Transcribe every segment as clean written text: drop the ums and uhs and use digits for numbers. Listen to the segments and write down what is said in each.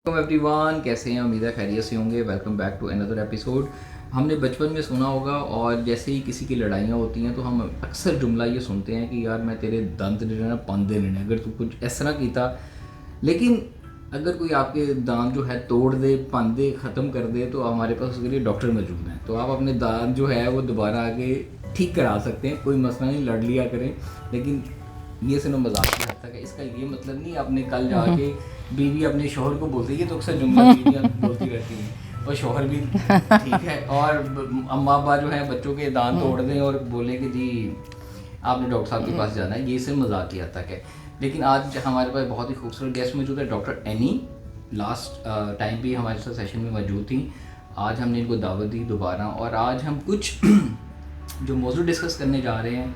Welcome everyone, कैसे हैं? उम्मीद है खैरियत से होंगे। Welcome back to another episode. हमने बचपन में सुना होगा और जैसे ही किसी की लड़ाइयाँ होती हैं तो हम अक्सर जुमला ये सुनते हैं कि यार मैं तेरे दंद नहीं ना पांदे नहीं, अगर तू कुछ इस तरह कीता। लेकिन अगर कोई आपके दांत जो है तोड़ दे, पांदे ख़त्म कर दे, तो हमारे पास उसके लिए डॉक्टर मौजूद हैं। तो आप अपने दांत जो है वो दोबारा आगे ठीक करा सकते हैं, कोई मसला नहीं, लड़ लिया करें। लेकिन ये सिर्फ मजाक की हद तक है। इसका ये मतलब नहीं आपने कल जाके बीवी अपने शोहर को बोलती है, तो अक्सर जुमला बीवियाँ बोलती रहती हैं और शोहर भी ठीक है। और अम्मा अब्बा जो है बच्चों के दांत तोड़ दें और बोले कि जी आपने डॉक्टर साहब के पास जाना है, ये सिर्फ मजाक की हद तक है। लेकिन आज हमारे पास बहुत ही खूबसूरत गेस्ट मौजूद है, डॉक्टर एनी। लास्ट टाइम भी हमारे साथ सेशन में मौजूद थी। आज हमने इनको दावत दी दोबारा, और आज हम कुछ जो मौजूद डिस्कस करने जा रहे हैं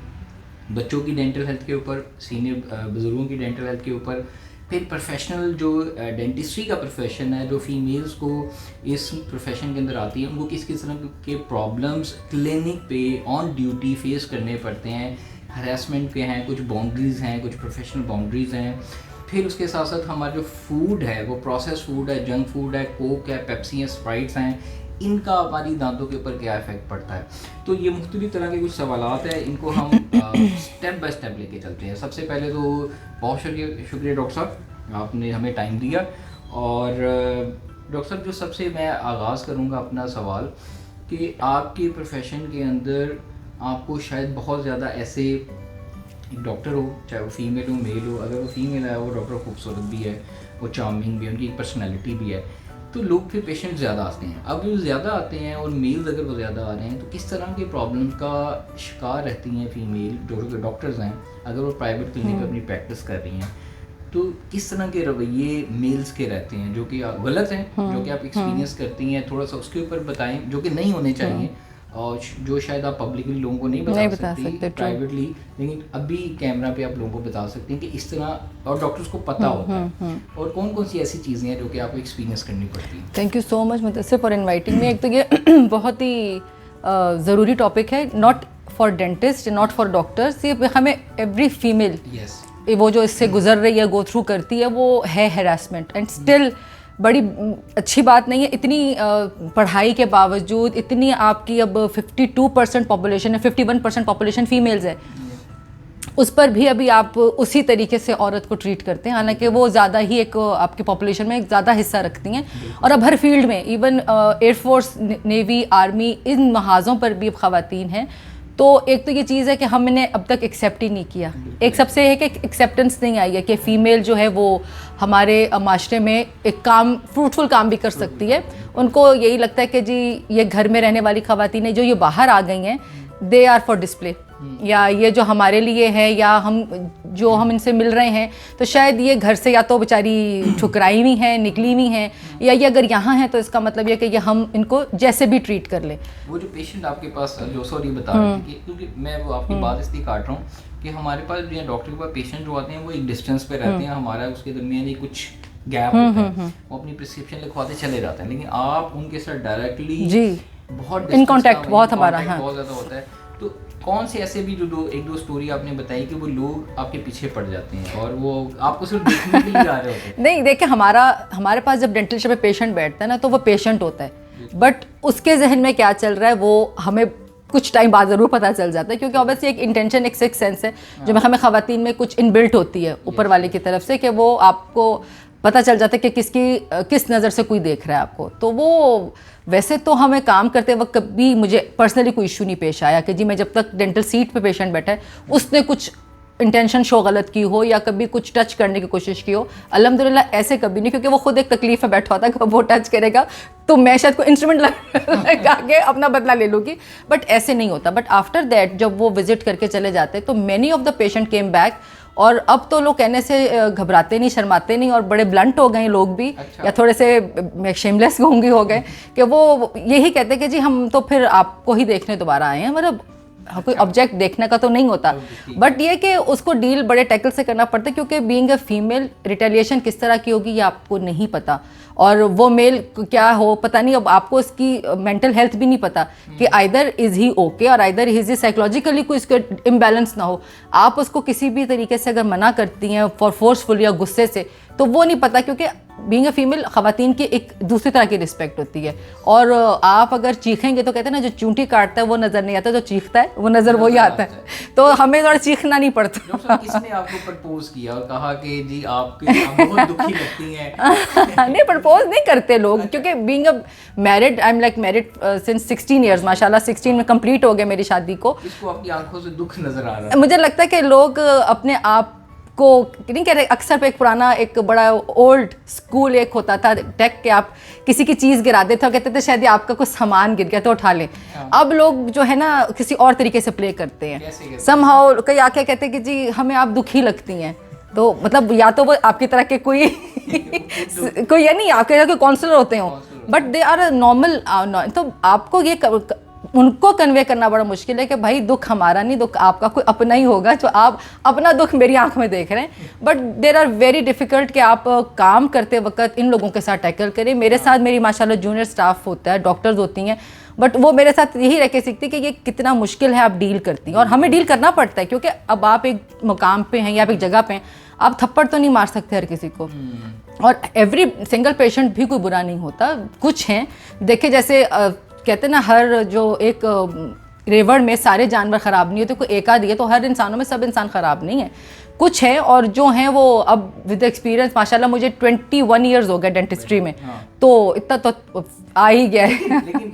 बच्चों की डेंटल हेल्थ के ऊपर, सीनियर बुज़ुर्गों की डेंटल हेल्थ के ऊपर, फिर प्रोफेशनल जो डेंटिस्ट्री का प्रोफेशन है, जो फीमेल्स को इस प्रोफेशन के अंदर आती है, उनको किस किस तरह के प्रॉब्लम्स क्लिनिक पे ऑन ड्यूटी फेस करने पड़ते हैं, हरासमेंट के हैं, कुछ बाउंड्रीज़ हैं, कुछ प्रोफेशनल बाउंड्रीज़ हैं। फिर उसके साथ साथ हमारा जो फूड है वो प्रोसेस फूड है, जंक फूड है, कोक है, पेप्सी है, स्प्राइट्स हैं, इनका हमारी दांतों के ऊपर क्या इफेक्ट पड़ता है। तो ये मुख्तलिफ तरह के कुछ सवालात हैं, इनको हम स्टेप बाय स्टेप लेके चलते हैं। सबसे पहले तो बहुत शुक्रिया डॉक्टर साहब, आपने हमें टाइम दिया। और डॉक्टर साहब, जो सबसे मैं आगाज़ करूँगा अपना सवाल कि आपके प्रोफेशन के अंदर आपको शायद बहुत ज़्यादा ऐसे एक डॉक्टर हो, चाहे वो फीमेल हो मेल हो, अगर वो फीमेल है वो डॉक्टर खूबसूरत भी है, वो चार्मिंग भी है, उनकी एक पर्सनैलिटी भी है, तो लोग फिर पेशेंट ज़्यादा आते हैं। अब जो ज़्यादा आते हैं और मेल्स अगर वो ज़्यादा आ रहे हैं, तो किस तरह के प्रॉब्लम का शिकार रहती हैं फीमेल जो डॉक्टर्स हैं, अगर वो प्राइवेट क्लिनिक पर अपनी प्रैक्टिस कर रही हैं, तो किस तरह के रवैये मेल्स के रहते हैं जो कि गलत हैं, जो कि आप एक्सपीरियंस करती हैं, थोड़ा सा उसके ऊपर बताएं, जो कि नहीं होने चाहिए और जो शायद आप पब्लिकली लोगों को नहीं बता सकते प्राइवेटली, लेकिन अभी कैमरा पे आप लोगों को बता सकते हैं कि इस तरह, और डॉक्टर्स को पता होता है। और कौन कौन सी ऐसी चीज़ें हैं जो कि आपको एक्सपीरियंस करनी पड़ती हैं। Thank you so much Mudassir for inviting me. एक तो ये बहुत ही ज़रूरी टॉपिक है, not for dentist, not for doctors, ये हमें एवरी फीमेल वो जो इससे गुजर रही है, गो थ्रू करती है, वो है हैरेसमेंट। एंड स्टिल बड़ी अच्छी बात नहीं है, इतनी पढ़ाई के बावजूद, इतनी आपकी अब 52% पॉपुलेशन है, 51% पॉपुलेशन फीमेल्स है, उस पर भी अभी आप उसी तरीके से औरत को ट्रीट करते हैं, हालांकि वो ज़्यादा ही एक आपके पॉपुलेशन में एक ज़्यादा हिस्सा रखती हैं। और अब हर फील्ड में, इवन एयरफोर्स, नेवी, आर्मी, इन महाज़ों पर भी अब ख़वातीन हैं। तो एक तो ये चीज़ है कि हमने अब तक एक्सेप्ट ही नहीं किया। एक सबसे है कि एक्सेप्टेंस नहीं आई है कि फ़ीमेल जो है वो हमारे माशरे में एक काम, फ्रूटफुल काम भी कर सकती है। उनको यही लगता है कि जी ये घर में रहने वाली ख़वातीन जो ये बाहर आ गई हैं, दे आर फॉर डिस्प्ले, या ये जो हमारे लिए है, या हम इनसे मिल रहे हैं, तो शायद ये घर से या तो बेचारी ठुकराई हुई हैं, निकली हुई हैं, या ये अगर यहाँ हैं तो इसका मतलब ये कि ये हम इनको जैसे भी ट्रीट कर लें। वो जो पेशेंट आपके पास जो सॉरी बता रहे थे, क्योंकि मैं वो आपकी बात इसलिए काट रहा हूँ कि हमारे पास डॉक्टर के पास पेशेंट जो आते हैं वो एक डिस्टेंस पे रहते हैं, हमारा उसके दरमियान कुछ गैप होता है, वो अपनी प्रिस्क्रिप्शन लिखवाते चले जाते हैं, लेकिन आप उनके साथ डायरेक्टली जी बहुत इन कॉन्टैक्ट बहुत हमारा बहुत ज़्यादा होता है। तो कौन से ऐसे भी जो एक दो स्टोरी आपने बताई कि वो लोग आपके पीछे पड़ जाते हैं और वो आपको सिर्फ देखने के लिए आ रहे होते हैं? नहीं, देखिए हमारे पास जब डेंटल शॉप पे पेशेंट बैठता है ना, तो वो पेशेंट होता है, बट उसके जहन में क्या चल रहा है वो हमें कुछ टाइम बाद ज़रूर पता चल जाता है, क्योंकि ऑब्वियसली एक इंटेंशन, एक सिक्स सेंस है जो हमें ख़वातीन में कुछ इनबिल्ट होती है ऊपर वाले की तरफ से, कि वो आपको पता चल जाता है कि किस नज़र से कोई देख रहा है आपको। तो वो वैसे तो हमें काम करते वक्त कभी मुझे पर्सनली कोई इशू नहीं पेश आया कि जी मैं जब तक डेंटल सीट पे पेशेंट बैठा है उसने कुछ इंटेंशन शो गलत की हो या कभी कुछ टच करने की कोशिश की हो। अल्हम्दुलिल्लाह ऐसे कभी नहीं, क्योंकि वो खुद एक तकलीफ में बैठा होता है कि वो टच करेगा तो मैं शायद कोई इंस्ट्रूमेंट लगा के अपना बदला ले लूँगी, बट ऐसे नहीं होता। बट आफ्टर दैट जब वो विजिट करके चले जाते हैं तो many of the patient came back, और अब तो लोग कहने से घबराते नहीं, शर्माते नहीं, और बड़े ब्लंट हो गए लोग भी। अच्छा। या थोड़े से शेमलेस होंगे हो गए कि वो यही कहते हैं कि जी हम तो फिर आपको ही देखने दोबारा आए हैं, मतलब कोई ऑब्जेक्ट देखने का तो नहीं होता। बट ये कि उसको डील बड़े टैकल से करना पड़ता है, क्योंकि बीइंग अ फीमेल रिटेलिएशन किस तरह की होगी ये आपको नहीं पता, और वो मेल क्या हो पता नहीं। अब आपको इसकी मेंटल हेल्थ भी नहीं पता कि आइदर इज़ ही ओके और आइदर इज़ ही साइकोलॉजिकली कोई इसके इम्बैलेंस ना हो। आप उसको किसी भी तरीके से अगर मना करती हैं फॉर फोर्सफुल या गुस्से से, तो वो नहीं पता, क्योंकि बीइंग अ फीमेल ख़वातीन की एक दूसरी तरह की रिस्पेक्ट होती है। और आप अगर चीखेंगे तो कहते हैं ना, जो चूंटी काटता है वो नज़र नहीं आता, जो चीखता है वो नज़र वही आता है। तो हमें थोड़ा चीखना नहीं पड़ता। डॉक्टर साहब, किसने आपको प्रपोज किया और कहा कि जी आप बहुत दुखी लगती हैं? नहीं, प्रपोज नहीं करते लोग, क्योंकि being a married, I am like married since 16 years, माशाल्लाह 16 में कंप्लीट हो गया मेरी शादी को। इसको आपकी आंखों से दुख नजर आ रहा है। मुझे लगता है कि लोग अपने आप को नहीं कह रहे, अक्सर पे एक पुराना एक बड़ा ओल्ड स्कूल एक होता था टेक के, आप किसी की चीज़ गिरा देते हो, कहते थे शायद आपका कुछ सामान गिर गया तो उठा लें। अब लोग जो है ना किसी और तरीके से प्ले करते हैं। समहाउ कई आके कहते हैं कि जी हमें आप दुखी लगती हैं, तो मतलब या तो वो आपकी तरह के कोई कोई या नहीं आपके तरह के काउंसलर होते हो, बट दे आर नॉर्मल। तो आपको ये उनको कन्वे करना बड़ा मुश्किल है कि भाई दुख हमारा नहीं, दुख आपका कोई अपना ही होगा, जो आप अपना दुख मेरी आंख में देख रहे हैं। But there are very difficult कि आप काम करते वक्त इन लोगों के साथ टैकल करें। मेरे साथ मेरी माशाल्लाह जूनियर स्टाफ होता है, डॉक्टर्स होती हैं, बट वो मेरे साथ यही रह के सीखती कि ये कितना मुश्किल है, आप डील करती हैं। और हमें डील करना पड़ता है, क्योंकि अब आप एक मुकाम पे हैं या आप एक जगह पे हैं, आप थप्पड़ तो नहीं मार सकते हर किसी को। और एवरी सिंगल पेशेंट भी कोई बुरा नहीं होता। कुछ हैं, देखिए जैसे कहते हैं ना, हर जो एक रेवड़ में सारे जानवर ख़राब नहीं होते, कोई एक आध है, तो हर इंसानों में सब इंसान ख़राब नहीं है, कुछ है। और जो हैं वो अब विद एक्सपीरियंस, माशाल्लाह मुझे 21 ईयर्स हो गए डेंटिस्ट्री में, तो इतना तो आ ही गया है। लेकिन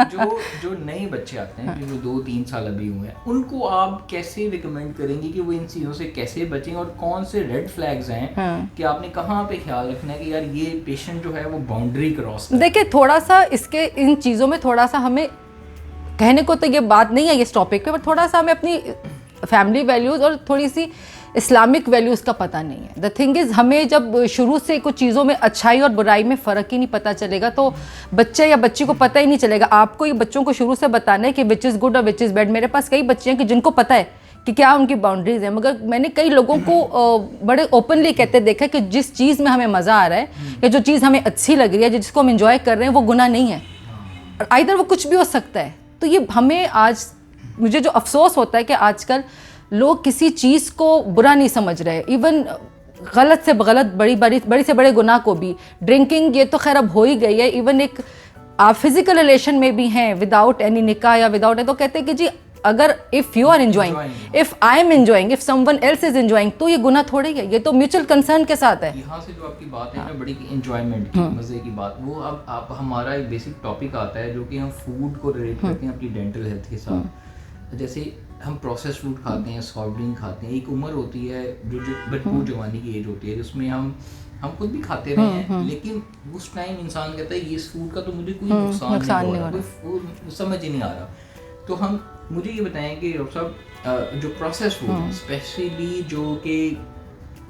जो नए बच्चे आते हैं, जो 2-3 साल अभी हुए हैं, उनको आप कैसे रिकमेंड करेंगे कि वो इन चीज़ों से कैसे बचें, और कौन से रेड फ्लैग्स हैं कि आपने कहाँ पे ख्याल रखना है कि यार ये पेशेंट जो है वो बाउंड्री क्रॉस कर। देखिए थोड़ा सा इसके इन चीज़ों में थोड़ा सा हमें कहने को तो ये बात नहीं है इस टॉपिक पे, पर थोड़ा सा हमें अपनी फैमिली वैल्यूज़ और थोड़ी सी इस्लामिक वैल्यूज़ का पता नहीं है। द थिंग इज़, हमें जब शुरू से कुछ चीज़ों में अच्छाई और बुराई में फ़र्क ही नहीं पता चलेगा, तो बच्चे या बच्ची को पता ही नहीं चलेगा। आपको ये बच्चों को शुरू से बताना है कि विच इज़ गुड और विच इज़ बैड। मेरे पास कई बच्चे हैं कि जिनको पता है कि क्या उनकी बाउंड्रीज़ हैं, मगर मैंने कई लोगों को बड़े ओपनली कहते देखा कि जिस चीज़ में हमें मज़ा आ रहा है या जो चीज़ हमें अच्छी लग रही है, जिसको हम इंजॉय कर रहे हैं, वो गुनाह नहीं है, और आइदर वो कुछ भी हो सकता है। तो ये हमें आज, मुझे जो अफसोस होता है कि आजकल लोग किसी चीज़ को बुरा नहीं समझ रहे, इवन गलत से गलत बड़ी से बड़े गुनाह को भी। ड्रिंकिंग ये तो खैर अब हो ही गई है, इवन एक आप फिजिकल रिलेशन में भी हैं विदाउट एनी निकाह या विदाउट, तो कहते हैं कि जी अगर if you are enjoying, if I am enjoying, if someone else is enjoying, तो ये गुनाह थोड़े ही है, ये तो म्यूचुअल कंसर्न के साथ है। यहाँ से जो आपकी बात है ना, बड़ी एंजॉयमेंट की, मज़े की बात, वो अब आप हमारा एक बेसिक टॉपिक आता है जो कि हम फूड को रिलेट करते हैं अपनी डेंटल हेल्थ के साथ। जैसे हम प्रोसेस फूड खाते हैं, सॉफ्ट ड्रिंक खाते हैं, एक उम्र होती है जो भरपूर जवानी की एज होती है, जिसमें हम खुद भी खाते रहे हैं, लेकिन उस टाइम इंसान कहता है ये इस फूड का तो मुझे कोई नुकसान नहीं हो रहा, कोई समझ ही नहीं आ रहा। तो हम मुझे ये बताएं कि डॉक्टर साहब, जो प्रोसेस फूड स्पेशली जो कि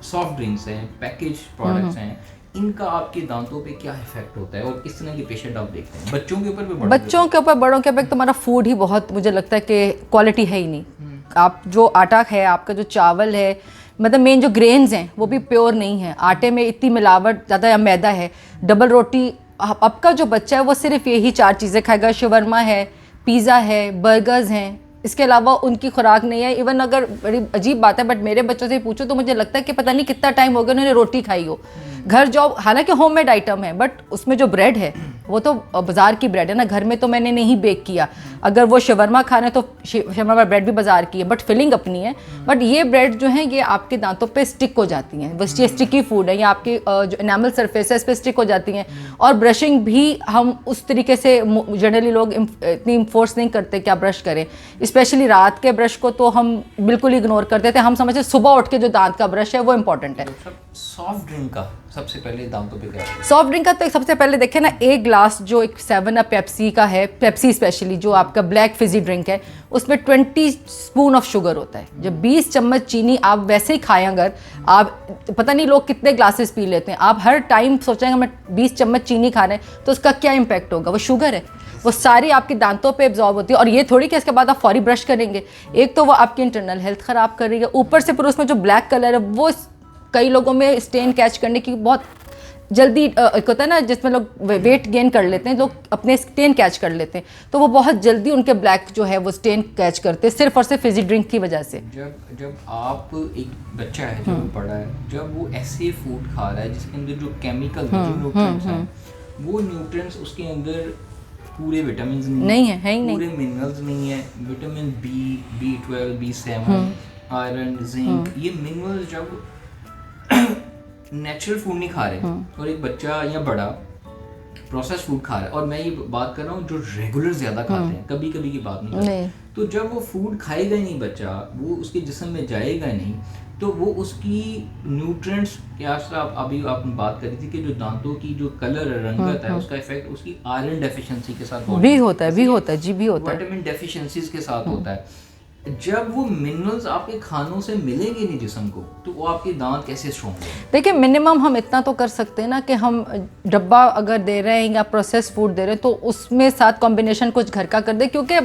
सॉफ्ट ड्रिंक्स हैं, पैकेज प्रोडक्ट्स हैं, इनका आपके दांतों पे क्या इफेक्ट होता है, और किस तरह के पेशेंट आप देखते हैं? बच्चों के ऊपर भी, बच्चों के ऊपर, बड़ों के ऊपर। तुम्हारा फूड ही बहुत, मुझे लगता है कि क्वालिटी है ही नहीं। आप जो आटा है, आपका जो चावल है, मतलब मेन जो ग्रेन्स हैं वो भी प्योर नहीं है, आटे में इतनी मिलावट ज़्यादा या मैदा है। डबल रोटी, अब का जो बच्चा है वो सिर्फ यही 4 चीज़ें खाएगा, शवरमा है, पिज़्ज़ा है, बर्गर्स हैं, इसके अलावा उनकी खुराक नहीं है। इवन अगर, बड़ी अजीब बात है, बट मेरे बच्चों से पूछो तो मुझे लगता है कि पता नहीं कितना टाइम हो गया उन्होंने रोटी खाई हो। घर जॉब, हालांकि होममेड आइटम है, बट उसमें जो ब्रेड है वो तो बाज़ार की ब्रेड है ना, घर में तो मैंने नहीं बेक किया। अगर वो शवरमा खाना है तो शवरमा ब्रेड भी बाज़ार की है, बट फिलिंग अपनी है। बट ये ब्रेड जो है ये आपके दांतों पे स्टिक हो जाती हैं, बस ये स्टिकी फूड है, या आपके जो एनामल सरफेसेस पे स्टिक हो जाती हैं। और ब्रशिंग भी हम उस तरीके से जनरली लोग इतनी इन्फोर्स नहीं करते कि आप ब्रश करें, स्पेशली रात के ब्रश को तो हम बिल्कुल इग्नोर कर देते हैं। हम समझते सुबह उठ के जो दांत का ब्रश है वो इंपॉर्टेंट है। सॉफ्ट ड्रिंक का सबसे पहले दांतों पे क्या है? सॉफ्ट ड्रिंक का तो सबसे पहले देखें ना, एक ग्लास जो एक 7 अप पेप्सी का है, पेप्सी स्पेशली जो आपका ब्लैक फिजी ड्रिंक है, उसमें 20 स्पून ऑफ शुगर होता है। जब 20 चम्मच चीनी आप वैसे ही खाएं, अगर आप, पता नहीं लोग कितने ग्लासेस पी लेते हैं, आप हर टाइम सोचेंगे हमें 20 चम्मच चीनी खा रहे हैं, तो उसका क्या इम्पैक्ट होगा? वो शुगर है, वो सारी आपके दांतों पे एब्जॉर्ब होती है। और ये थोड़ी कि इसके बाद आप फौरी ब्रश करेंगे, एक तो वो आपकी इंटरनल हेल्थ ख़राब कर रही है, ऊपर से फिर उसमें जो ब्लैक कलर है वो कई लोगों में स्टेन कैच करने की बहुत जल्दी एक होता है ना जिसमें लोग वेट गेन कर लेते हैं, लोग अपने स्टेन कैच कर लेते हैं, तो वो बहुत जल्दी उनके ब्लैक जो है वो स्टेन कैच करते हैं सिर्फ और सिर्फ फिजी ड्रिंक की वजह से। जब आप एक बच्चा है जब वो बड़ा है, जब वो ऐसे फूड खा रहा है जिसके अंदर जो केमिकल जो न्यूट्रिएंट्स हैं, वो न्यूट्रिएंट्स उसके अंदर पूरे विटामिन नहीं है ही नहीं, पूरे मिनरल्स नहीं है, vitamin B12 B7 iron zinc, ये मिनरल्स जब नेचुरल फूड नहीं खा रहे और एक बच्चा या बड़ा प्रोसेस फूड खा रहा है, और मैं ये बात कर रहा हूँ जो रेगुलर ज़्यादा खाते हैं, कभी कभी की बात नहीं करते, तो जब वो फूड खाएगा ही नहीं बच्चा, वो उसके जिस्म में जाएगा नहीं, तो वो उसकी न्यूट्रिएंट्स क्या अभी आपने बात करी थी कि जो दांतों की जो कलर रंगत है उसका इफेक्ट उसकी आयरन डेफिशिएंसी के साथ भी होता है जी, भी होता है, विटामिन डेफिशिएंसीज के साथ होता है। जब वो मिनरल्स आपके खानों से मिलेंगे नहीं जिस्म को, तो वो आपके दांत कैसे स्ट्रॉन्ग होंगे? देखिए मिनिमम हम इतना तो कर सकते हैं ना कि हम डब्बा अगर दे रहे हैं या प्रोसेस फूड दे रहे हैं तो उसमें साथ कॉम्बिनेशन कुछ घर का कर दे, क्योंकि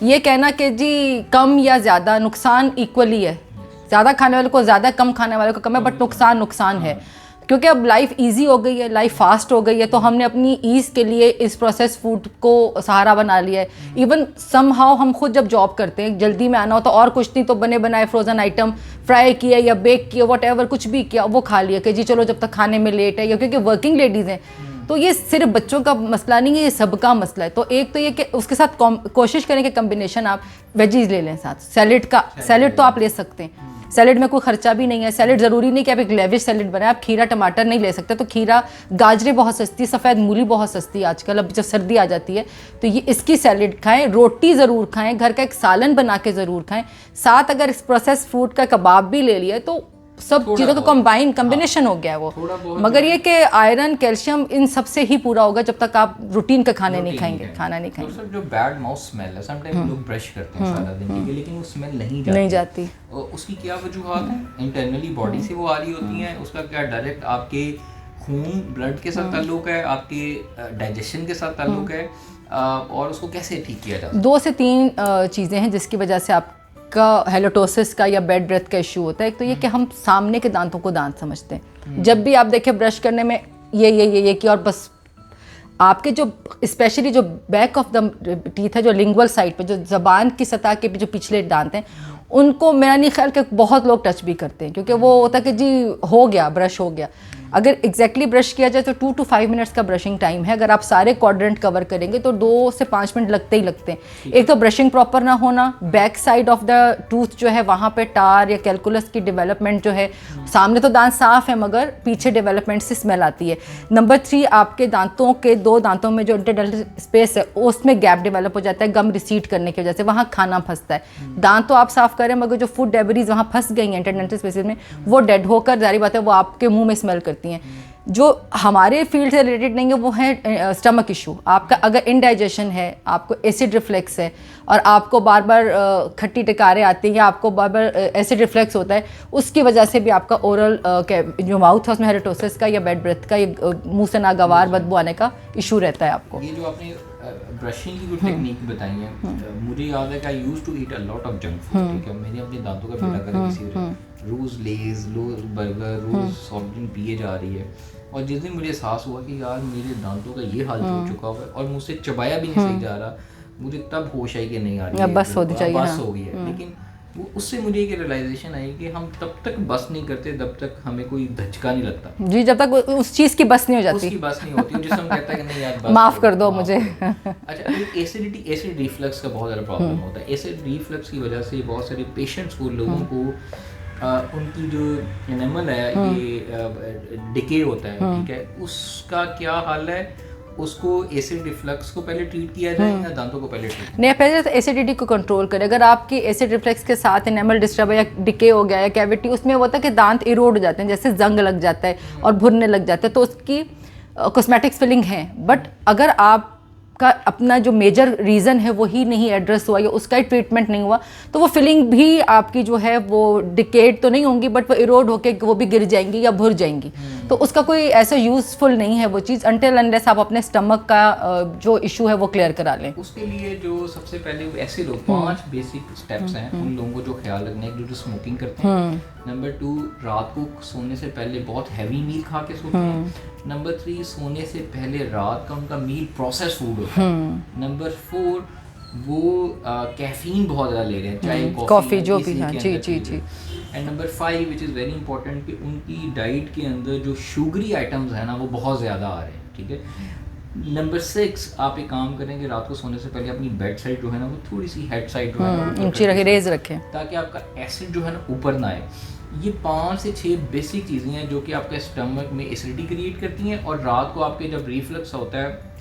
ये कहना कि जी कम या ज़्यादा नुकसान इक्वली है, ज़्यादा खाने वाले को ज़्यादा, कम खाने वाले को कम है, बट नुकसान है, क्योंकि अब लाइफ इजी हो गई है, लाइफ फास्ट हो गई है, तो हमने अपनी ईज़ के लिए इस प्रोसेस फूड को सहारा बना लिया है। इवन समहाउ हम खुद जब जॉब करते हैं, जल्दी में आना हो तो और कुछ नहीं तो बने बनाए फ्रोज़न आइटम फ्राई किया या बेक किया, वट कुछ भी किया वो खा लिया कि जी चलो जब तक खाने में लेट है, या क्योंकि वर्किंग लेडीज़ हैं, तो ये सिर्फ बच्चों का मसला नहीं है, ये सबका मसला है। तो एक तो ये कि उसके साथ कोशिश करें कि कम्बिनेशन आप वेजीज ले लें साथ, सैलेड तो आप ले सकते हैं, सैलेड में कोई खर्चा भी नहीं है, सैलेड ज़रूरी नहीं कि आप एक लेविश सैलेड बनाएं, आप खीरा टमाटर नहीं ले सकते, तो खीरा गाजरें बहुत सस्ती, सफ़ेद मूली बहुत सस्ती है आजकल, अब जब सर्दी आ जाती है तो ये इसकी सैलेड खाएं, रोटी ज़रूर खाएं, घर का एक सालन बना के ज़रूर खाएं, साथ अगर इस प्रोसेस फूड का कबाब भी ले लिया तो सब चीज़ों का कम्बिनेशन हो गया है वो। मगर ये कि आयरन कैल्शियम इन सबसे ही पूरा होगा जब तक आप रूटीन का खाना नहीं खाएंगे। तो जो बैड माउथ स्मेल है, समटाइम लोग ब्रश करते हैं सारा दिन ठीक है, लेकिन वो स्मेल नहीं जाती। उसकी क्या वजूहत है? इंटरनली बॉडी से वो आ रही होती हैं, उसका क्या डायरेक्ट आपके खून ब्लड के साथ ताल्लुक है, आपके डाइजेशन के साथ ताल्लुक है, और उसको कैसे ठीक किया जाए? 2 से 3 चीज़ें हैं जिसकी वजह से आप का हेलोटोसिस का या बेड ब्रेथ का इशू होता है। एक तो ये कि हम सामने के दांतों को दांत समझते हैं, जब भी आप देखें ब्रश करने में ये कि, और बस आपके जो स्पेशली जो बैक ऑफ द टीथ है, जो लिंगुअल साइड पे, जो ज़बान की सतह के जो पिछले दांत हैं, उनको मेरा नहीं ख्याल कि बहुत लोग टच भी करते हैं, क्योंकि वो होता है कि जी हो गया ब्रश हो गया। अगर एग्जैक्टली ब्रश किया जाए तो 2 to 5 मिनट्स का ब्रशिंग टाइम है। अगर आप सारे क्वाड्रेंट कवर करेंगे तो 2 से 5 मिनट लगते ही लगते हैं। एक तो ब्रशिंग प्रॉपर ना होना, back side of the tooth जो है वहाँ पे टार या कैलकुलस की डेवलपमेंट जो है, सामने तो दांत साफ है मगर पीछे डेवलपमेंट से स्मेल आती है। नंबर 3, आपके दांतों के 2 दांतों में जो इंटरडेंटल स्पेस है उसमें गैप डेवलप हो जाता है गम रिसीड करने की वजह से, वहाँ खाना फंसता है। दांत तो आप साफ करें मगर जो फूड डेबरीज वहाँ फंस गई हैं इंटरडेंटल स्पेसेस में, वो डेड होकर जारी बात है वो आपके मुंह में स्मेल करती हैं। जो हमारे फील्ड से रिलेटेड नहीं है वो है स्टमक इशू। आपका अगर इनडाइजेशन है, आपको एसिड रिफ्लेक्स है और आपको बार बार खट्टी टकारे आती हैं या आपको बार बार एसिड रिफ्लेक्स होता है, उसकी वजह से भी आपका ओरल जो माउथ है उसमें हेरिटोसिस का या बैड ब्रेथ का या मुंह से नागवार बदबू आने का इशू रहता है आपको। ये जो आपने ब्रशिंग की जो टेक्निक बताई है, मुझे याद है कि I used to eat a lot of junk food, ठीक है, मैंने अपने दांतों का बेड़ा करा किसी रोज़ लेज बर्गर रोज़ सॉफ्ट ड्रिंक पिए जा रही है, और जिस दिन मुझे एहसास हुआ कि यार मेरे दांतों का ये हाल हो चुका हुआ है और मुझसे चबाया भी नहीं सही जा रहा, मुझे तब होश आई कि नहीं आ रही है, बस होनी चाहिए, बस हो गई है। लेकिन वो उससे मुझे एक रियलाइजेशन आई कि हम तब तक बस नहीं करते जब तक हमें कोई धचका नहीं लगता जी, जब तक उस चीज़ की बस नहीं हो जाती, उसकी बस नहीं होती, जिसम कहता है कि नहीं यार बस माफ़ कर दो मुझे। अच्छा, एसिड रिफ्लक्स का बहुत ज़्यादा प्रॉब्लम होता है। एसिड रिफ्लक्स की वजह से बहुत सारे पेशेंट्स को, लोगों को उनकी जो एनिमल है ये डिके होता है, ठीक है, उसका क्या हाल है? उसको एसिड रिफ्लक्स को पहले ट्रीट किया जाए या दांतों को पहले ट्रीट? नहीं, पहले तो एसिडिटी को कंट्रोल करें। अगर आपकी एसिड रिफ्लेक्स के साथ एनिमल डिस्टर्ब या डिके हो गया या कैविटी, उसमें होता है कि दांत इरोड हो जाते हैं, जैसे जंग लग जाता है और भुरने लग जाता है, तो उसकी कॉस्मेटिक्स फिलिंग है। बट अगर आप का अपना जो मेजर रीज़न है वही नहीं एड्रेस हुआ या उसका ही ट्रीटमेंट नहीं हुआ, तो वो फिलिंग भी आपकी जो है वो डिकेड तो नहीं होंगी बट वो इरोड होके वो भी गिर जाएंगी या भुर जाएंगी। तो उसका कोई ऐसा यूज़फुल नहीं है वो चीज़, अनटिल अनलेस आप अपने स्टमक का जो इशू है वो क्लियर करा लें। उसके लिए जो सबसे पहले ऐसे लोग 5 बेसिक स्टेप्स हैं उन लोगों को जो ख्याल रखना है, जो स्मोकिंग करते हैं। नंबर 2, रात को सोने से पहले बहुत हैवी मील खा के सोते हैं। नंबर 3 सोने से पहले रात का उनका मील प्रोसेस फूड होता है। नंबर 4 वो कैफीन बहुत ज़्यादा ले रहे हैं, चाहे कॉफ़ी जो भी है। जी जी जी। And number 5 which is very important कि उनकी डाइट के अंदर जो शुगरी आइटम्स हैं ना वो बहुत ज़्यादा आ रहे हैं, ठीक है। नंबर 6 आप एक काम करेंगे, रात को सोने से पहले अपनी बेड साइड जो है ना वो थोड़ी सी हेड साइड जो है ना ऊंची रखें, रेज रखें, ताकि आपका एसिड जो है ना ऊपर ना आए। ये 5 से 6 बेसिक चीज़ें हैं जो कि आपके स्टमक में एसिडिटी क्रिएट करती हैं, और रात को आपके जब रिफ्लक्स होता है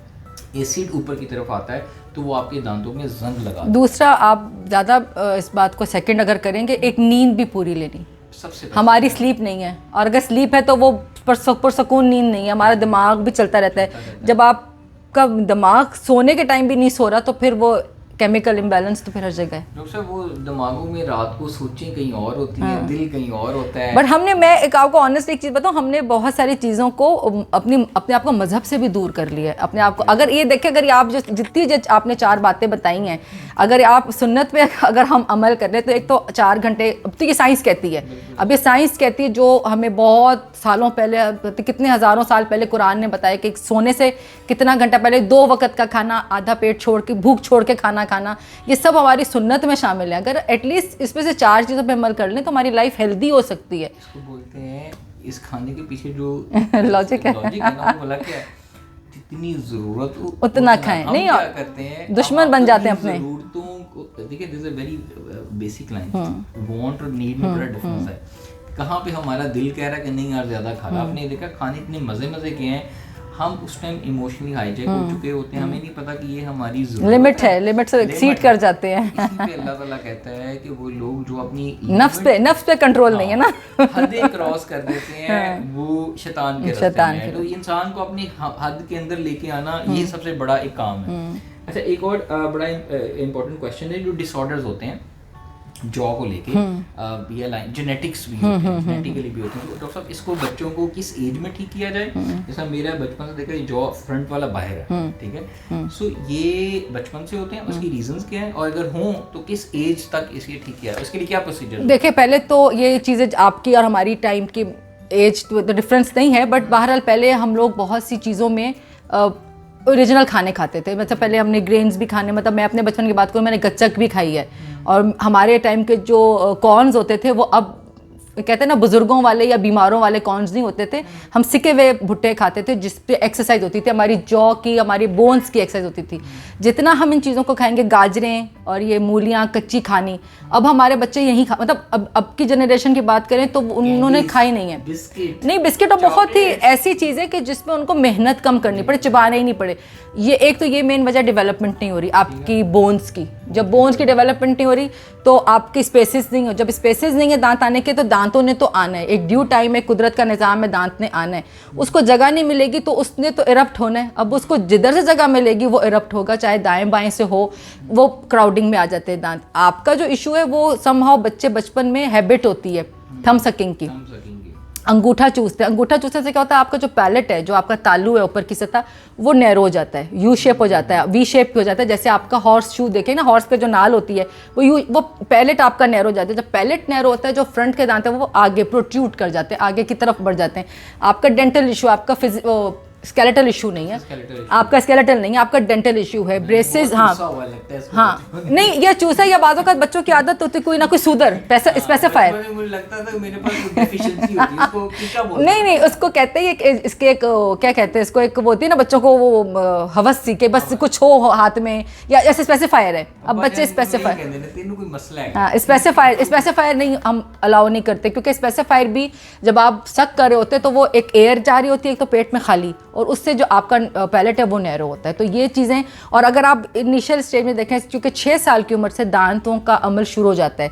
एसिड ऊपर की तरफ आता है तो वो आपके दांतों में जंग लगा। दूसरा, आप ज़्यादा इस बात को सेकंड अगर करेंगे, एक नींद भी पूरी लेनी। सबसे हमारी स्लीप नहीं है, और अगर स्लीप है तो वो पुरसकून नींद नहीं है, हमारा दिमाग भी चलता रहता है। जब आपका दिमाग सोने के टाइम भी नहीं सो रहा तो फिर वो केमिकल इम्बैलेंस तो फिर हर जगह है। डॉक्टर साहब वो दिमागों में रात को सोचें कहीं और होती हैं, दिल कहीं और होता है। बट मैं एक आपको ऑनेस्ट एक चीज़ बताऊँ, हमने बहुत सारी चीज़ों को अपने आप को मजहब से भी दूर कर लिया है। अपने आप को अगर ये देखें, अगर आप जितनी आपने 4 बातें बताई हैं, अगर आप सुन्नत पे अगर हम अमल कर रहे हैं तो एक तो 4 घंटे, अब तो ये साइंस कहती है, अब ये साइंस कहती है जो हमें बहुत सालों पहले, कितने हज़ारों साल पहले कुरान ने बताया कि सोने से कितना घंटा पहले 2 वक्त का खाना, आधा पेट छोड़ के, भूख छोड़ के खाना, ये सब हमारी सुन्नत में शामिल है। अगर एटलीस्ट इसमें से 4 चीज़ों पे अमल कर लें तो हमारी लाइफ हेल्दी हो सकती है। इसको बोलते हैं, इस खाने के पीछे जो लॉजिक है ना वो बोला क्या है, जितनी ज़रूरत हो उतना खाएं। नहीं, क्या करते हैं, दुश्मन बन जाते हैं अपने ज़रूरतों को। देखिए this is a very basic line, want और नीड में बड़ा डिफरेंस है। कहाँ पे हमारा दिल कह रहा है कि नहीं यार ज़्यादा खा रहा, आपने देखा खाने इतने मज़े के हैं, हम उस टाइम इमोशनली हाईजैक हो चुके होते हैं, हमें नहीं पता कि ये हमारी लिमिट है, लिमिट से एक्सीड कर जाते हैं। इसी पे अल्लाह ताला कहता है कि वो लोग जो अपनी नफ्स पे कंट्रोल नहीं है ना, हदें क्रॉस कर देते हैं, वो शैतान के रास्ते में है। तो इंसान को अपनी हद के अंदर लेके आना ये सबसे बड़ा एक काम है। अच्छा, एक और बड़ा इम्पोर्टेंट क्वेश्चन है, जो डिसऑर्डर्स होते हैं जॉ को लेके, ये लाइन जेनेटिक्स भी होते हैं, जेनेटिकली भी होते हैं, तो डॉक्टर साहब इसको बच्चों को किस एज में ठीक किया जाए? जैसा मेरा बचपन से देखा, जॉ फ्रंट वाला बाहर है, ठीक है, सो ये बचपन से होते हैं, उसकी रीजंस क्या है, और अगर हों तो किस एज तक इसे ठीक किया है, उसके लिए क्या प्रोसीजर? देखिए, पहले तो ये चीज़ें आपकी और हमारी टाइम की एज तो डिफरेंस नहीं है, बट बहरहाल पहले हम लोग बहुत सी चीज़ों में ओरिजिनल खाने खाते थे। मतलब पहले हमने ग्रेन्स भी खाने, मतलब मैं अपने बचपन की बात करूँ, मैंने गच्चक भी खाई है, और हमारे टाइम के जो कॉर्न्स होते थे वो अब कहते हैं ना बुजुर्गों वाले या बीमारों वाले कॉर्न्स नहीं होते थे, हम सिके हुए भुट्टे खाते थे जिस पे एक्सरसाइज होती थी, हमारी जॉ की, हमारी बोन्स की एक्सरसाइज होती थी। जितना हम इन चीज़ों को खाएंगे, गाजरें और ये मूलियाँ कच्ची खानी, अब हमारे बच्चे यही मतलब अब की जनरेशन की बात करें तो उन्होंने खाई नहीं है। बिस्किट तो बहुत ही ऐसी चीज़ है कि जिसमें उनको मेहनत कम करनी पड़े, चबाने ही नहीं पड़े। ये एक तो ये मेन वजह डेवलपमेंट नहीं हो रही आपकी बोन्स की। जब बोन्स की डेवलपमेंट नहीं हो रही तो आपकी स्पेसेस नहीं हो, जब स्पेसेस नहीं है दांत आने के, तो दांतों ने तो आना है, एक ड्यू टाइम है, कुदरत का निज़ाम है, दांत ने आना है, उसको जगह नहीं मिलेगी तो उसने तो इरप्ट होना है। अब उसको जिधर से जगह मिलेगी वो इरप्ट होगा, चाहे दाएं बाएं से हो, वो क्राउडिंग में आ जाते हैं दांत। आपका जो इशू है वो समहाउ बच्चे बचपन में हैबिट होती है थम सकिंग की, अंगूठा चूसते हैं। अंगूठा चूसने से क्या होता है, आपका जो पैलेट है, जो आपका तालू है ऊपर की सतह, वो नैरो हो जाता है, यू शेप हो जाता है, वी शेप हो जाता है। जैसे आपका हॉर्स शू देखें ना, हॉर्स पे जो नाल होती है वो पैलेट आपका नैरो हो जाता है। जब पैलेट नैरो होता है, जो फ्रंट के दांत है वो आगे प्रोट्रूड कर जाते हैं, आगे की तरफ बढ़ जाते हैं। आपका डेंटल इशू, आपका स्केलेटल इशू नहीं है, आपका स्केलेटल नहीं है, आपका डेंटल इशू है, ब्रेसेस। हाँ नहीं, ये चूसा या बाजों का बच्चों की आदत होती है, कोई ना कोई सुदर स्पेसिफायर, मुझे लगता था मेरे पास कोई डेफिशिएंसी होती है, उसको क्या बोलते हैं? नहीं, उसको कहते हैं इसके एक क्या कहते हैं इसको, एक वो होती है ना बच्चों को वो हवस सी के बस कुछ हो हाथ में, या ऐसे स्पेसिफायर है। अब बच्चे स्पेसिफायर स्पेसिफायर नहीं हम अलाउ नहीं करते, क्योंकि स्पेसिफायर भी जब आप सक कर रहे होते हैं तो वो एक एयर जा रही होती है, एक तो पेट में खाली, और उससे जो आपका पैलेट है वो नैरो होता है। तो ये चीज़ें, और अगर आप इनिशियल स्टेज में देखें, क्योंकि 6 साल की उम्र से दांतों का अमल शुरू हो जाता है,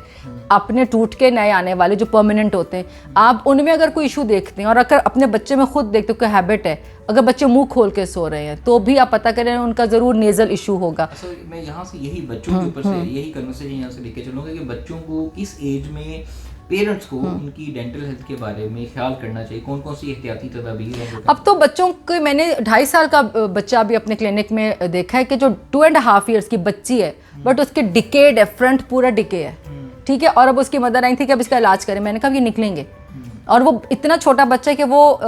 अपने टूट के नए आने वाले जो परमानेंट होते हैं, आप उनमें अगर कोई इशू देखते हैं, और अगर अपने बच्चे में खुद देखते हो कोई हैबिट है, अगर बच्चे मुंह खोल के सो रहे हैं तो भी आप पता करें उनका ज़रूर नेज़ल इशू होगा। मैं यहाँ से यही बच्चों के ऊपर से यही कन्वर्सेशन यहाँ से लेके चलूँगा कि बच्चों को किस एज में पेरेंट्स को उनकी डेंटल हेल्थ के बारे में ख्याल करना चाहिए, कौन कौन सी एहतियाती तदाबीर हैं? अब तो बच्चों के, मैंने 2.5 साल का बच्चा भी अपने क्लिनिक में देखा है कि जो 2.5 ईयर्स की बच्ची है, बट उसके डिकेड है, फ्रंट पूरा डिके है, ठीक है, और अब उसकी मदर आई थी कि अब इसका इलाज करें, मैंने कहा ये निकलेंगे, और वो इतना छोटा बच्चा है कि वो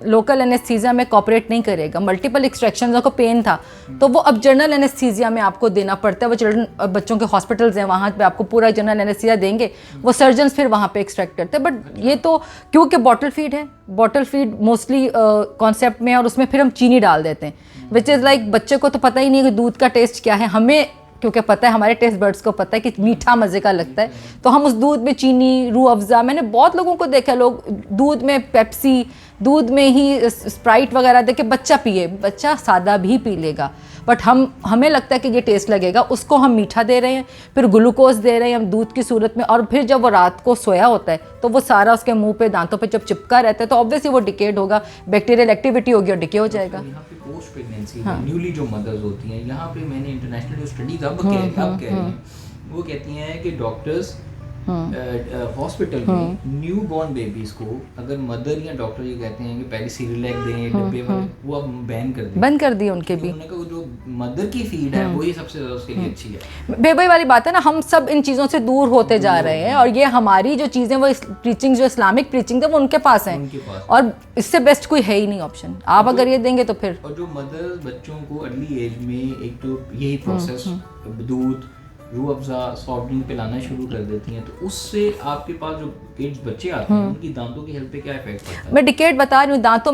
लोकल एनेस्थीसिया में कॉपरेट नहीं करेगा, मल्टीपल एक्सट्रैक्शन को पेन था, तो वो अब जनरल एनेस्थीसिया में आपको देना पड़ता है। वो चिल्ड्रन बच्चों के हॉस्पिटल्स हैं, वहाँ पे आपको पूरा जनरल एनेस्थीसिया देंगे, वो सर्जन्स फिर वहाँ पे एक्सट्रैक्ट करते हैं। बट ये तो क्योंकि बॉटल फीड है, बॉटल फीड मोस्टली कॉन्सेप्ट में, और उसमें फिर हम चीनी डाल देते हैं, विच इज़ लाइक बच्चे को तो पता ही नहीं कि दूध का टेस्ट क्या है। हमें क्योंकि पता है, हमारे टेस्ट बर्ड्स को पता है कि मीठा मज़े का लगता है, तो हम उस दूध में चीनी, रूह अफ़ज़ा, मैंने बहुत लोगों को देखा, लोग दूध में पेप्सी, दूध में ही स्प्राइट वगैरह दे के बच्चा पिए, बच्चा सादा भी पी लेगा, बट हमें लगता है कि ये टेस्ट लगेगा, उसको हम मीठा दे रहे हैं, फिर ग्लूकोज दे रहे हैं हम दूध की सूरत में, और फिर जब वो रात को सोया होता है तो वो सारा उसके मुंह पे, दांतों पे जब चिपका रहता है तो ऑब्वियसली वो डिकेड होगा, बैक्टीरियल एक्टिविटी होगी और डिके हो जाएगा। यहाँ पे पोस्ट प्रेगनेंसी न्यूली जो मदर्स होती हैं, यहाँ पे मैंने इंटरनेशनल स्टडीज अब कह रही हैं, वो कहती हैं कि डॉक्टर्स हॉस्पिटल में न्यू बॉर्न बेबीज को अगर मदर या डॉक्टर ये कहते हैं कि पहले सीरियलैक दें, डब्बे वाले, वो अब बंद कर दिए उनके भी। उन्होंने कहा जो मदर की फीड है वही सबसे ज़्यादा उसके लिए अच्छी है। बेबई वाली बात है ना, हम सब इन चीज़ों से दूर होते जा रहे हैं, और ये हमारी जो चीज़ें, वो प्रीचिंग, जो इस्लामिक प्रीचिंग है, वो उनके पास है, और इससे बेस्ट कोई है ही नहीं ऑप्शन। आप अगर ये देंगे तो फिर, और जो मदर बच्चों को अर्ली एज में एक तो यही प्रोसेस दूध, रूह अफ़ज़ा, सॉफ्ट ड्रिंक पिलाना शुरू कर देती हैं, तो उससे आपके पास जो किड्स बच्चे आते हैं उनकी दांतों की हेल्थ पे क्या इफेक्ट पड़ता है? मैं डिकेड बता रही हूँ, दांतों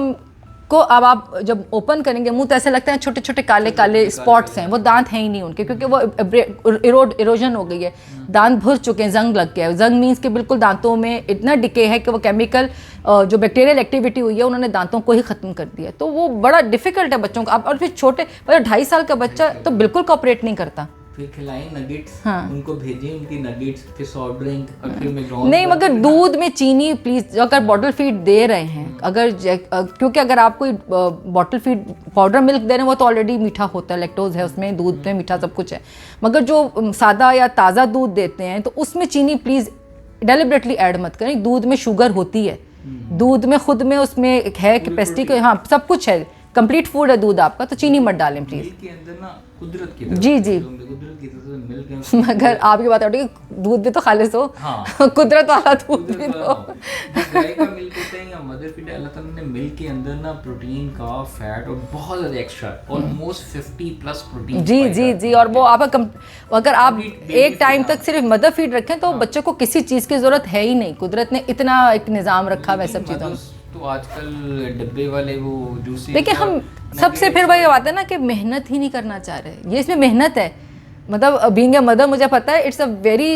को अब आप जब ओपन करेंगे मुंह तो ऐसे लगता है छोटे छोटे काले काले स्पॉट्स हैं, वो दांत हैं ही नहीं उनके, क्योंकि वो इरोजन हो गई है, दांत भुर चुके हैं, जंग लग गया है। जंग मीन्स कि बिल्कुल दांतों में इतना डिके है कि वो केमिकल जो बैक्टीरियल एक्टिविटी हुई है उन्होंने दांतों को ही ख़त्म कर दिया, तो वो बड़ा डिफिकल्ट है बच्चों को। अब और फिर छोटे 2.5 साल का बच्चा तो बिल्कुल कॉपरेट नहीं करता। फिर खिलाएं नगेट्स, उनको भेजें उनकी नगेट्स, फिर सॉफ्ट ड्रिंक, और फिर मैकडॉनल्ड्स नहीं, मगर दूध में चीनी प्लीज, अगर बॉटल फीड दे रहे हैं, अगर क्योंकि अगर आप कोई बॉटल फीड पाउडर मिल्क दे रहे हैं वो तो ऑलरेडी मीठा होता है, लैक्टोज है उसमें, दूध में मीठा सब कुछ है, मगर जो सादा या ताज़ा दूध देते हैं तो उसमें चीनी प्लीज़ डेलिबरेटली ऐड मत करें। दूध में शुगर होती है, दूध में खुद में उसमें है कैपेसिटी, हाँ सब कुछ है, कंप्लीट फूड है दूध आपका, तो चीनी मत डालें प्लीज। के अंदर ना कुदरत की तरफ, जी जी, कुदरत की तरफ से मिल्क है, मगर आपकी बात है दूध भी तो खालिस हो, हाँ। कुदरत वाला दूध भी तो, गाय का मिल्क होता है या मदर फीड, अल्लाह ताला ने मिल्क के अंदर ना प्रोटीन का, फैट और बहुत ज़्यादा एक्स्ट्रा, ऑलमोस्ट 50+ प्रोटीन। जी जी जी, और वो आपका अगर आप एक टाइम तक सिर्फ मदर फीड रखें तो बच्चे को किसी चीज़ की ज़रूरत है ही नहीं, कुदरत ने इतना एक निज़ाम रखा है सब चीज़ों में। तो आजकल डब्बे वाले वो जूसी, देखिए हम सबसे फिर वही बात है ना कि मेहनत ही नहीं करना चाह रहे, ये इसमें मेहनत है, मतलब बीइंग ए मदर मुझे पता है it's a very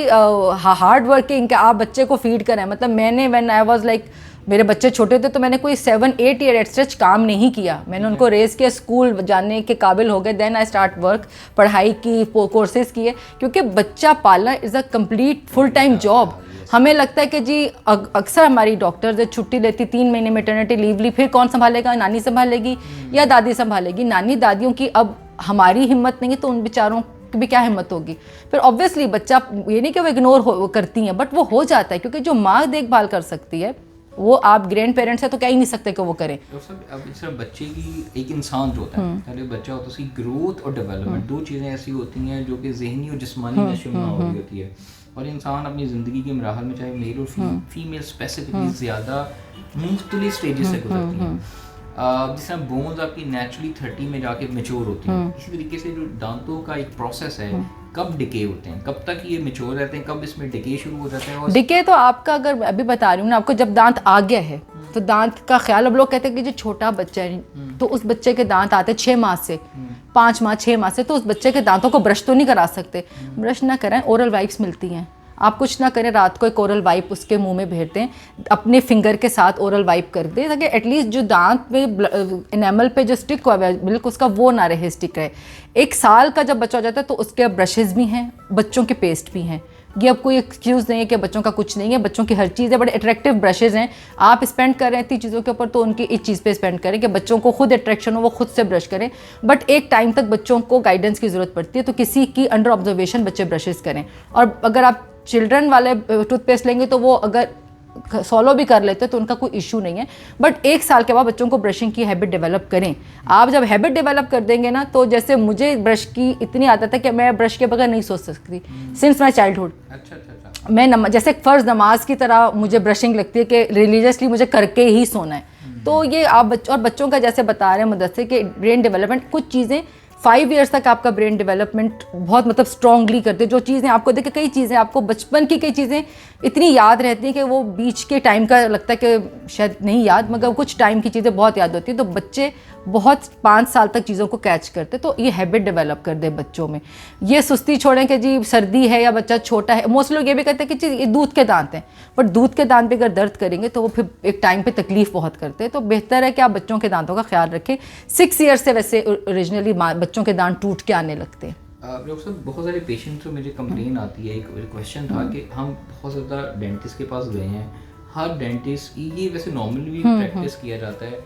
hard working कि आप बच्चे को फीड करें। मतलब मैंने व्हेन आई वाज लाइक, मेरे बच्चे छोटे थे तो मैंने कोई 7-8 ईयर एट सच काम नहीं किया, मैंने उनको रेस किया, स्कूल जाने के काबिल हो गए, देन आई स्टार्ट वर्क, पढ़ाई की, कोर्सेज किए, क्योंकि बच्चा पालना is a complete full time job. हमें लगता है कि जी अक्सर हमारी डॉक्टर्स छुट्टी लेती, 3 महीने मैटरनिटी लीव ली, फिर कौन संभालेगा, नानी संभालेगी या दादी संभालेगी। नानी दादियों की अब हमारी हिम्मत नहीं है तो उन बेचारों की भी क्या हिम्मत होगी। फिर ऑब्वियसली बच्चा, ये नहीं कि वो इग्नोर करती हैं, बट वो हो जाता है, क्योंकि जो माँ देखभाल कर सकती है वो आप ग्रैंड पेरेंट्स है तो क्या ही नहीं सकते कि वो करें। तो सब अब सिर्फ बच्चे की, एक इंसान जो होता है, पहले बच्चा होता है, उसकी ग्रोथ और डेवलपमेंट, दो चीज़ें ऐसी होती हैं जो कि जहनी और जिस्मानी नशो हो रही होती है, और इंसान अपनी ज़िंदगी के मराहल में, चाहे मेल और फीमेल स्पेसिफिकली, ज़्यादा मुख्तलिफ स्टेजेस से गुजरती हैं। जिस तरह बोन्स आपकी नेचुरली 30 में जाके मेच्योर होती हैं, इसी तरीके से जो दांतों का एक प्रोसेस है, कब डिके होते हैं, कब तक ये मेच्योर रहते हैं, कब इसमें डिके शुरू हो जाता है। और डिके तो आपका, अगर अभी बता रही हूँ ना आपको, जब दांत आ गया है तो दांत का ख्याल, अब लोग कहते हैं कि जो छोटा बच्चा है तो उस बच्चे के दांत आते 6 माह से, 5 माह 6 माह से, तो उस बच्चे के दांतों को ब्रश तो नहीं करा सकते, ब्रश ना कराएं, ओरल वाइप्स मिलती हैं, आप कुछ ना करें, रात को एक ओरल वाइप उसके मुंह में भेज दें, अपने फिंगर के साथ ओरल वाइप कर दें, ताकि एटलीस्ट जो दांत में एनेमल पे जो स्टिक हुआ है मिल्क उसका, वो ना रहे, स्टिक रहे। 1 साल का जब बच्चा हो जाता है तो उसके ब्रशेज़ भी हैं, बच्चों के पेस्ट भी हैं, ये अब कोई एक्सक्यूज़ नहीं है कि बच्चों का कुछ नहीं है, बच्चों की हर चीज़ है, बड़े अट्रैक्टिव ब्रशेज़ हैं। आप स्पेंड कर रहे हैं इतनी चीज़ों के ऊपर तो उनकी इस चीज़ पे स्पेंड करें कि बच्चों को खुद अट्रैक्शन हो, वो खुद से ब्रश करें, बट एक टाइम तक बच्चों को गाइडेंस की ज़रूरत पड़ती है, तो किसी की अंडर ऑब्जर्वेशन बच्चे ब्रशेज़ करें। और अगर आप चिल्ड्रन वाले टूथपेस्ट लेंगे तो वो अगर सॉलो भी कर लेते तो उनका कोई इशू नहीं है, बट 1 साल के बाद बच्चों को ब्रशिंग की हैबिट डेवलप करें। आप जब हैबिट डेवलप कर देंगे ना, तो जैसे मुझे ब्रश की इतनी आदत है कि मैं ब्रश के बगैर नहीं सोच सकती सिंस माई चाइल्डहुड। मैं जैसे फ़र्ज़ नमाज की तरह मुझे ब्रशिंग लगती है कि रिलीजियसली मुझे करके ही सोना है। तो ये आप और बच्चों का जैसे बता रहे हैं मुदस्सिर कि ब्रेन डेवलपमेंट, कुछ चीज़ें 5 इयर्स तक आपका ब्रेन डेवलपमेंट बहुत मतलब स्ट्रांगली करते हैं। जो चीज़ें आपको देखिए, कई चीज़ें आपको बचपन की कई चीज़ें इतनी याद रहती हैं कि वो बीच के टाइम का लगता है कि शायद नहीं याद, मगर कुछ टाइम की चीज़ें बहुत याद होती हैं। तो बच्चे बहुत 5 साल तक चीज़ों को कैच करते, तो ये हैबिट डेवलप कर दे बच्चों में। ये सुस्ती छोड़ें कि जी सर्दी है या बच्चा छोटा है। मोस्ट लोग ये भी कहते हैं कि जी ये दूध के दांत हैं, बट दूध के दांत पे अगर दर्द करेंगे तो वो फिर एक टाइम पे तकलीफ बहुत करते हैं। तो बेहतर है कि आप बच्चों के दांतों का ख्याल रखें। 6 ईयर्स से वैसे ओरिजिनली बच्चों के दांत टूट के आने लगते हैं। डॉक्टर साहब, बहुत सारे पेशेंट से मुझे कंप्लेन आती है, एक क्वेश्चन था कि हम बहुत ज़्यादा डेंटिस्ट के पास गए हैं, हर डेंटिस्ट ये वैसे नॉर्मली भी प्रैक्टिस किया जाता है,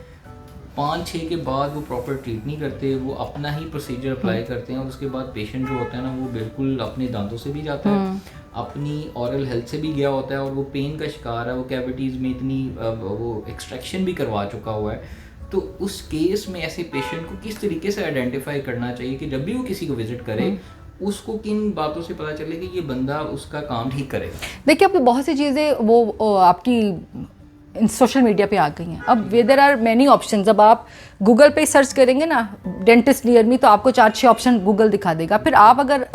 5-6 के बाद वो प्रॉपर ट्रीट नहीं करते, वो अपना ही प्रोसीजर अप्लाई करते हैं और उसके बाद पेशेंट जो होता है ना वो बिल्कुल अपने दांतों से भी जाता है, अपनी ऑरल हेल्थ से भी गया होता है और वो पेन का शिकार है, वो कैविटीज़ में इतनी वो एक्सट्रैक्शन भी करवा चुका हुआ है। तो उस केस में ऐसे पेशेंट को किस तरीके से आइडेंटिफाई करना चाहिए कि जब भी वो किसी को विजिट करे उसको किन बातों से पता चले कि ये बंदा उसका काम ठीक करेगा? देखिए, आपको बहुत सी चीज़ें वो आपकी सोशल मीडिया पे आ गई हैं। अब देयर आर मैनी ऑप्शंस। अब आप गूगल पे सर्च करेंगे ना डेंटिस्ट नियर मी, तो आपको 4-6 ऑप्शन गूगल दिखा देगा। फिर आप अगर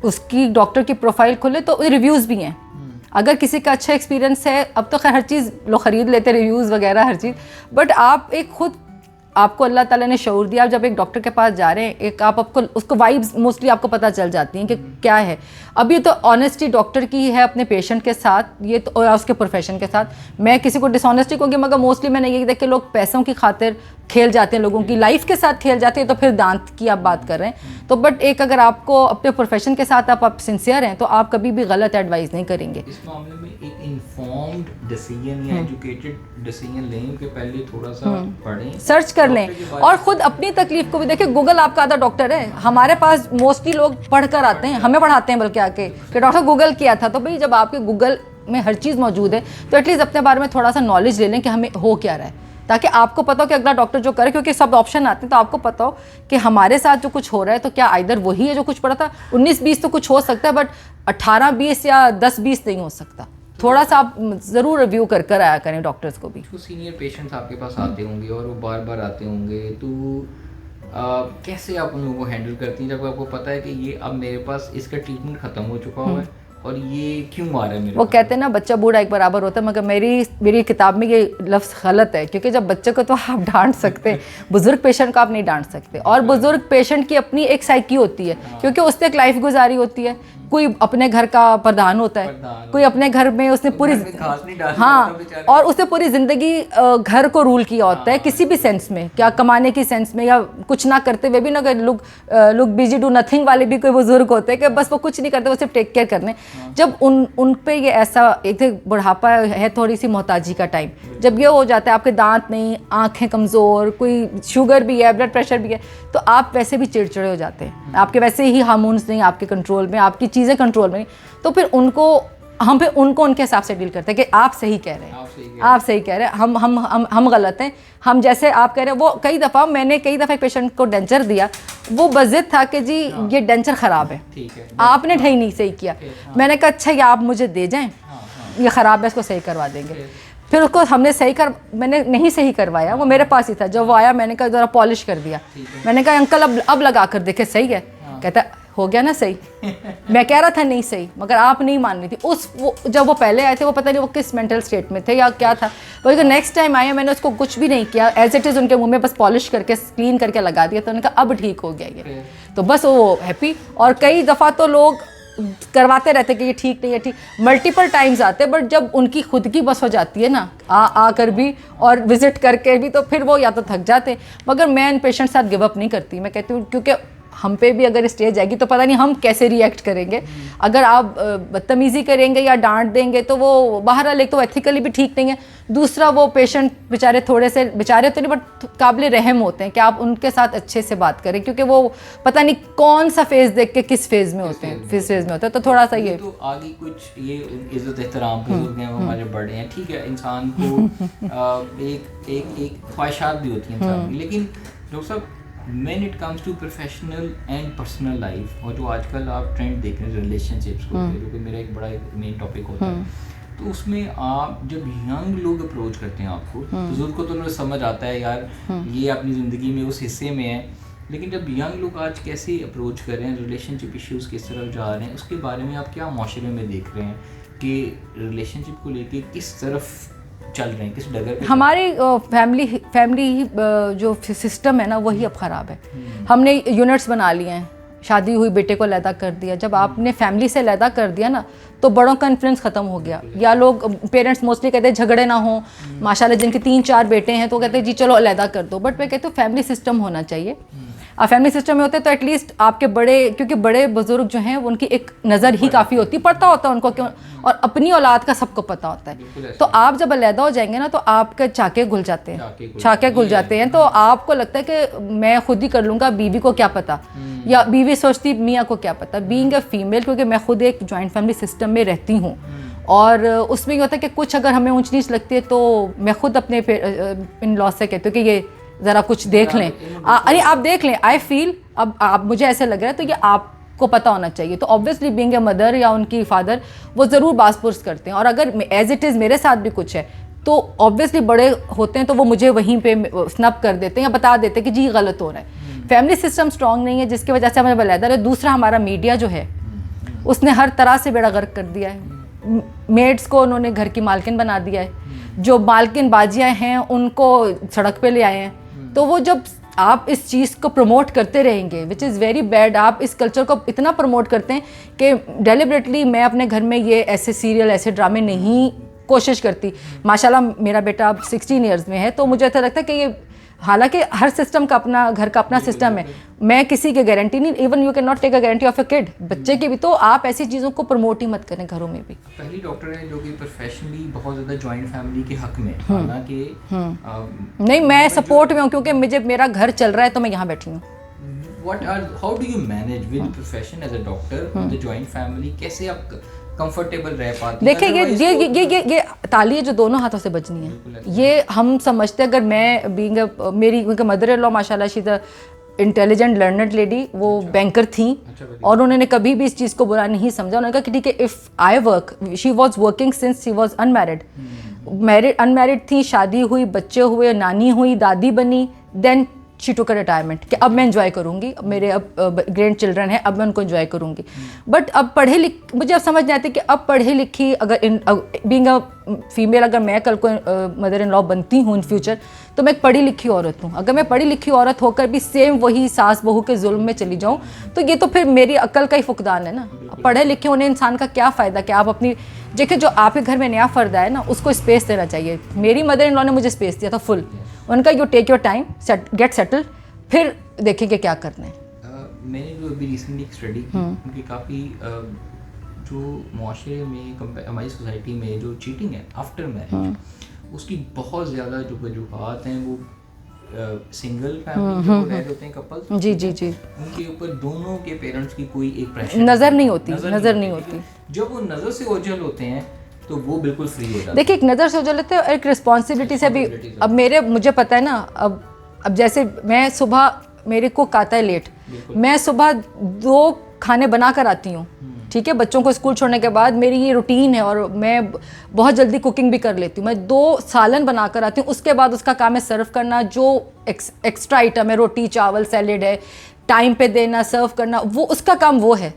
उसकी डॉक्टर की प्रोफाइल खोले तो रिव्यूज़ भी हैं। अगर किसी का अच्छा एक्सपीरियंस है, अब तो खैर हर चीज़ लोग ख़रीद लेते, रिव्यूज़ वगैरह हर चीज़, बट आप एक खुद आपको अल्लाह ताला ने शऊर दिया, आप जब एक डॉक्टर के पास जा रहे हैं, एक आपको उसको वाइब्स मोस्टली आपको पता चल जाती हैं कि क्या है। अब ये तो ऑनेस्टी डॉक्टर की है अपने पेशेंट के साथ, ये तो और उसके प्रोफेशन के साथ। मैं किसी को डिसऑनेस्टी कहूँगी, मगर मोस्टली मैंने ये देखा कि लोग पैसों की खातिर खेल जाते हैं, लोगों की लाइफ के साथ खेल जाते हैं। तो फिर दांत की आप बात कर रहे हैं, तो बट एक अगर आपको अपने प्रोफेशन के साथ आप सिंसियर हैं तो आप कभी भी गलत एडवाइस नहीं करेंगे। इस मामले में एक इन्फॉर्म्ड डिसीजन या एजुकेटेड डिसीजन लें कि पहले थोड़ा सा पढ़ें, सर्च कर लें और ख़ुद अपनी तकलीफ को भी देखें। गूगल आपका आधा डॉक्टर है। हमारे पास मोस्टली लोग पढ़ कर आते हैं, हमें पढ़ाते हैं बल्कि आके कि डॉक्टर गूगल किया था। तो भाई जब आपके गूगल में हर चीज़ मौजूद है तो एटलीस्ट अपने बारे में थोड़ा सा नॉलेज ले लें कि हमें हो क्या रहा है, ताकि आपको पता हो कि अगला डॉक्टर जो करे, क्योंकि सब ऑप्शन आते हैं, तो आपको पता हो कि हमारे साथ जो कुछ हो रहा है तो क्या आइदर वही है जो कुछ पढ़ा था। 19-20 तो कुछ हो सकता है, बट 18-20 या 10-20 नहीं हो सकता। थोड़ा सा आप ज़रूर रिव्यू कर आया करें डॉक्टर्स को भी। जो सीनियर पेशेंट्स आपके पास आते होंगे और वो बार बार आते होंगे, तो कैसे आप उन लोगों को हैंडल करती हैं जब आपको पता है कि ये अब मेरे पास इसका ट्रीटमेंट ख़त्म हो चुका हुआ है और ये क्यों आ रहा है मेरे वो पास? कहते हैं ना बच्चा बूढ़ा एक बराबर होता है, मगर मेरी किताब में ये लफ्ज़ गलत है, क्योंकि जब बच्चे को तो आप डांट सकते हैं, बुज़ुर्ग पेशेंट को आप नहीं डांट सकते। और बुज़ुर्ग पेशेंट की अपनी एक साइकी होती है, क्योंकि उसने एक लाइफ गुजारी होती है। कोई अपने घर का प्रधान होता है, कोई अपने घर में उसने पूरी और उसने पूरी ज़िंदगी घर को रूल किया होता है, किसी भी सेंस में, क्या कमाने की सेंस में या कुछ ना करते हुए भी ना। लोग बिजी डू नथिंग वाले भी कोई बुजुर्ग होते हैं कि बस वो कुछ नहीं करते, वो सिर्फ टेक केयर करने। जब उन पे ये ऐसा एक बुढ़ापा है, थोड़ी सी मोहताजी का टाइम, जब ये हो जाता है, आपके दांत नहीं, आँखें कमज़ोर, कोई शुगर भी है, ब्लड प्रेशर भी है, तो आप वैसे भी चिड़चिड़े हो जाते हैं। आपके वैसे ही हार्मोन्स नहीं आपके कंट्रोल में, आपकी चीज़ें कंट्रोल में नहीं, तो फिर उनको उनके हिसाब से डील करते हैं कि आप सही कह रहे हैं, आप सही कह रहे हैं, हम गलत हैं। हम जैसे आप कह रहे हैं, वो मैंने कई दफ़ा एक पेशेंट को डेंचर दिया, वो बज़िद था कि जी ये डेंचर ख़राब है, आपने ढाई नहीं सही किया। मैंने कहा अच्छा ये आप मुझे दे जाएँ, ये ख़राब है, इसको सही करवा देंगे। फिर उसको हमने मैंने नहीं सही करवाया, वो मेरे पास ही था। जब वो आया मैंने कहा ज़रा पॉलिश कर दिया, मैंने कहा अंकल अब लगा कर देखे सही है। कहता हो गया ना सही। मैं कह रहा था नहीं सही, मगर आप नहीं मान रही थी। जब वो पहले आए थे, वो पता नहीं वो किस मेंटल स्टेट में थे या क्या था। वो नेक्स्ट टाइम आया, मैंने उसको कुछ भी नहीं किया, एज इट इज़ उनके मुंह में बस पॉलिश करके क्लीन करके लगा दिया। तो उन्होंने कहा अब ठीक हो गया ये, तो बस वो हैप्पी। और कई दफ़ा तो लोग करवाते रहते कि ये ठीक नहीं है, ठीक मल्टीपल टाइम्स आते, बट जब उनकी खुद की बस हो जाती है ना आकर भी और विजिट करके भी, तो फिर वो या तो थक जाते। मगर मैं इन पेशेंट साथ गिव अप नहीं करती। मैं कहती हूँ क्योंकि हम पे भी अगर स्टेज आएगी तो पता नहीं हम कैसे रिएक्ट करेंगे। अगर आप बदतमीज़ी करेंगे या डांट देंगे तो वो बहरहाल एक तो एथिकली भी ठीक नहीं है, दूसरा वो पेशेंट बेचारे थोड़े से बेचारे तो नहीं बट काबिल रहम होते हैं कि आप उनके साथ अच्छे से बात करें, क्योंकि वो पता नहीं कौन सा फेज़ देख के किस फेज़ में होते हैं, किस फेज़ में होते हैं। तो थोड़ा सा ये तो आगे कुछ ये इज़्ज़त एहतराम बुजुर्ग हैं, वो हमारे बड़े हैं, ठीक है, इंसान को एक ख्वाहिशात भी होती हैं इंसान की। लेकिन डॉक्टर साहब when it comes to professional and personal life, और जो आजकल आप ट्रेंड देख रहे हैं रिलेशनशिप्स को, जो कि मेरा एक बड़ा मेन टॉपिक होता है, तो उसमें आप जब यंग लोग अप्रोच करते हैं आपको, बुजुर्ग को तो उन्हें समझ आता है यार ये अपनी ज़िंदगी में उस हिस्से में है, लेकिन जब यंग लोग आज कैसे अप्रोच कर रहे हैं, रिलेशनशिप इश्यूज़ किस तरफ जा रहे हैं, उसके बारे में आप क्या माशरे में देख रहे हैं कि रिलेशनशिप को लेके किस तरफ चल रहे हैं, किस डगर पे? हमारी फैमिली जो सिस्टम है ना वही अब ख़राब है। हमने यूनिट्स बना लिए हैं, शादी हुई बेटे को अलहदा कर दिया। जब आपने फैमिली से अलहदा कर दिया ना तो बड़ों का इन्फ्लुएंस ख़त्म हो गया। या लोग पेरेंट्स मोस्टली कहते हैं झगड़े ना हो, माशाल्लाह जिनके 3-4 बेटे हैं तो कहते हैं जी चलो अलहदा कर दो, बट मैं कहती हूँ फैमिली सिस्टम होना चाहिए। और फैमिली सिस्टम में होते हैं तो एटलीस्ट आपके बड़े, क्योंकि बड़े बुजुर्ग जो हैं उनकी एक नज़र ही काफ़ी होती है, पता होता है उनको क्यों, और अपनी औलाद का सबको पता होता है। तो आप जब अलहदा हो जाएंगे ना तो आपके चाके घुल जाते हैं, छाके घुल जाते हैं, तो आपको लगता है कि मैं खुद ही कर लूँगा, बीवी को क्या पता, या बीवी सोचती मियाँ को क्या पता। बीइंग अ फीमेल, क्योंकि मैं खुद एक जॉइंट फैमिली सिस्टम में रहती हूँ, और उसमें ये होता है कि कुछ अगर हमें ऊंच नीच लगती है तो मैं खुद अपने इन लॉ से कहती हूँ कि ये ज़रा कुछ देख लें, अरे आप देख लें, आई फील अब आप मुझे ऐसे लग रहा है तो ये आपको पता होना चाहिए। तो ऑब्वियसली बीइंग ए मदर या उनकी फादर वो ज़रूर बास पुरस करते हैं, और अगर एज इट इज़ मेरे साथ भी कुछ है तो ऑब्वियसली बड़े होते हैं तो वो मुझे वहीं पे स्नप कर देते हैं या बता देते हैं कि जी गलत हो रहा है। फैमिली सिस्टम स्ट्रॉन्ग नहीं है, जिसकी वजह से हमें अलहदा है। दूसरा, हमारा मीडिया जो है उसने हर तरह से बेड़ा गर्क कर दिया है। मेड्स को उन्होंने घर की मालकिन बना दिया है, जो मालकिन बाजियाँ हैं उनको सड़क पे ले आए हैं। तो वो जब आप इस चीज़ को प्रमोट करते रहेंगे, विच इज़ वेरी बैड, आप इस कल्चर को इतना प्रमोट करते हैं कि डेलिबरेटली मैं अपने घर में ये ऐसे सीरियल, ऐसे ड्रामे नहीं कोशिश करती। माशाल्लाह मेरा बेटा अब 16 ईयर्स में है, तो मुझे ऐसा लगता है कि ये, हालांकि हर सिस्टम का अपना, घर का अपना सिस्टम है, मैं किसी की गारंटी नहीं, even you can not take a guarantee of a kid, बच्चे की भी, तो आप ऐसी चीज़ों को प्रमोट ही मत करें घरों में भी। पहली डॉक्टर है जो कि प्रोफेशनली बहुत ज़्यादा जॉइंट फैमिली के हक में, हालांकि नहीं, मैं सपोर्ट में हूँ क्योंकि मुझे मेरा घर चल रहा है तो मैं यहाँ बैठी हूँ। How do you manage with profession as a doctor with the joint family? कैसे आप कंफर्टेबल रह पाती हैं? देखिए ये ताली है जो दोनों हाथों से बजनी है। ये हम समझते हैं, अगर मैं बीइंग मेरी मदर इन लॉ माशाल्लाह she the intelligent learned lady, वो बैंकर थी, और उन्होंने कभी भी इस चीज़ को बुरा नहीं समझा। उन्होंने कहा कि ठीक है, if I work, she was working since she was unmarried, unmarried थी, शादी हुई, बच्चे हुए, नानी हुई, दादी बनी, then she took a retirement कि अब मैं एंजॉय करूँगी, मेरे अब ग्रैंड चिल्ड्रन हैं, अब मैं उनको एंजॉय करूँगी। बट अब मुझे अब समझ नहीं आती कि अब पढ़े लिखी, अगर बीइंग अ फीमेल, अगर मैं कल को मदर इन लॉ बनती हूँ इन फ्यूचर, तो मैं एक पढ़ी लिखी औरत हूँ। अगर मैं पढ़ी लिखी औरत होकर भी सेम वही सास बहू के जुल्म में चली जाऊँ तो ये तो फिर मेरी अक्ल का ही फुकदान है ना। पढ़े लिखे होने इंसान का क्या फ़ायदा कि आप अपनी, देखिए जो आपके घर में नया फ़र्द है ना उसको स्पेस देना चाहिए। मेरी मदर इन लॉ ने मुझे स्पेस दिया था फुल, उनका you take your time, get settle, फिर देखेंगे क्या करना है। मैंने जो अभी रिसेंटली एक स्टडी की, उनकी काफ़ी जो मुआशरे में, हमारी सोसाइटी में जो चीटिंग है आफ्टर मैरिज, उसकी बहुत ज़्यादा जो वजूहात हैं वो सिंगल फैमिली जो रह होते हैं कपल, जी जी जी, उनके ऊपर दोनों के पेरेंट्स की कोई एक प्रेशर नज़र नहीं होती। जब वो नज़र से ओझल होते हैं तो वो बिल्कुल फ्री हो जाते हैं। देखिए, एक नज़र से ओझल होते हैं और एक रिस्पॉन्सिबिलिटी से भी। अब मुझे पता है ना, अब जैसे मैं सुबह, मेरे कुक आता है लेट, मैं सुबह 2 खाने बना कर आती हूँ, ठीक है, बच्चों को स्कूल छोड़ने के बाद मेरी ये रूटीन है, और मैं बहुत जल्दी कुकिंग भी कर लेती हूँ। मैं 2 सालन बना कर आती हूँ, उसके बाद उसका काम है सर्व करना, जो एक्स्ट्रा आइटम है, रोटी चावल सैलेड है, टाइम पे देना, सर्व करना, वो उसका काम वो है।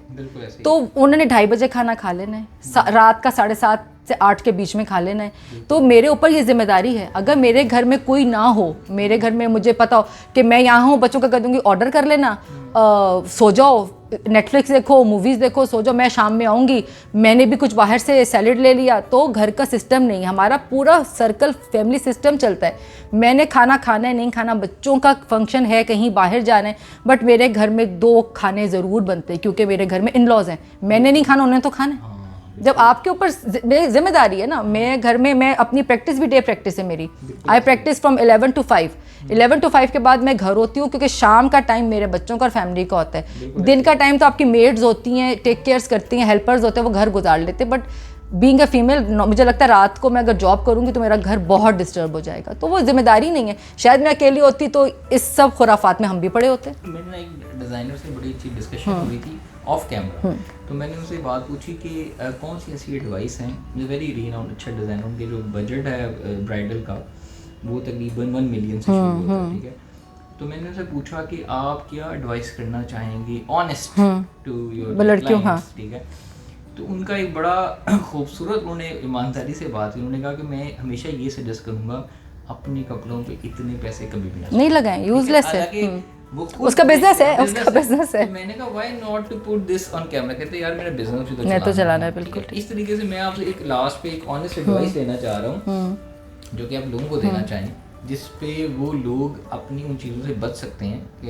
तो उन्होंने 2:30 बजे खाना खा लेना है, रात का 7:30 से 8 के बीच में खा लेना है। तो मेरे ऊपर ये जिम्मेदारी है। अगर मेरे घर में कोई ना हो, मेरे घर में मुझे पता हो कि मैं यहाँ हूँ, बच्चों का कह दूँगी ऑर्डर कर लेना, सो जाओ, नेटफ्लिक्स देखो, मूवीज़ देखो, सो जाओ, मैं शाम में आऊँगी, मैंने भी कुछ बाहर से सैलेड ले लिया, तो घर का सिस्टम नहीं, हमारा पूरा सर्कल फैमिली सिस्टम चलता है। मैंने खाना खाना है, नहीं खाना, बच्चों का फंक्शन है, कहीं बाहर जाना है, बट मेरे घर में 2 खाने ज़रूर बनते हैं, क्योंकि मेरे घर में इन लॉज हैं। मैंने नहीं खाना, उन्होंने तो खाना है। जब आपके ऊपर जिम्मेदारी है ना, मैं घर में, मैं अपनी प्रैक्टिस भी डे प्रैक्टिस है मेरी, आई प्रैक्टिस फ्रॉम 11 to 5, 11 to 5 के बाद मैं घर होती हूँ, क्योंकि शाम का टाइम मेरे बच्चों का और फैमिली का होता है। दिन का टाइम तो आपकी मेड्स होती हैं, टेक केयर्स करती हैं, हेल्पर्स होते हैं, वो घर गुजार लेते हैं, बट बीइंग अ फीमेल मुझे लगता है रात को मैं अगर जॉब करूँगी तो मेरा घर बहुत डिस्टर्ब हो जाएगा, तो वो जिम्मेदारी नहीं है। शायद मैं अकेली होती तो इस सब खुराफात में हम भी पड़े होते। मेरे ना एक डिज़ाइनर से बड़ी अच्छी डिस्कशन हुई थी ऑफ कैमरा, तो मैंने उनसे बात पूछी कि कौन सी ऐसी एडवाइस हैं, वेरी रीनाउंड अच्छा डिज़ाइनर, उनके जो बजट है ब्राइडल का वो तकरीबन 1 मिलियन से शुरू होता है, ठीक है। तो मैंने उनसे पूछा कि आप क्या एडवाइस करना चाहेंगे ऑनेस्ट टू योर लड़कियों, क्लाइंट्स, ठीक है। तो उनका एक बड़ा खूबसूरत, उन्होंने ईमानदारी से बात की, उन्होंने कहा कि मैं हमेशा ये सजेस्ट करूँगा अपने कपड़ों पे इतने पैसे कभी भी नहीं लगाएं, यूजलेस है, वो उसका बिजनेस है, उसका बिजनेस है। तो मैंने कहा why not to put this on camera, कहते यार मेरा बिजनेस भी तो चलाना है, बिल्कुल। इस तरीके से मैं आपसे एक लास्ट पे एक ऑनेस्ट एडवाइस लेना चाह रहा हूँ जो कि आप लोगों को देना चाहें, जिस पे वो लोग अपनी उन चीज़ों से बच सकते हैं कि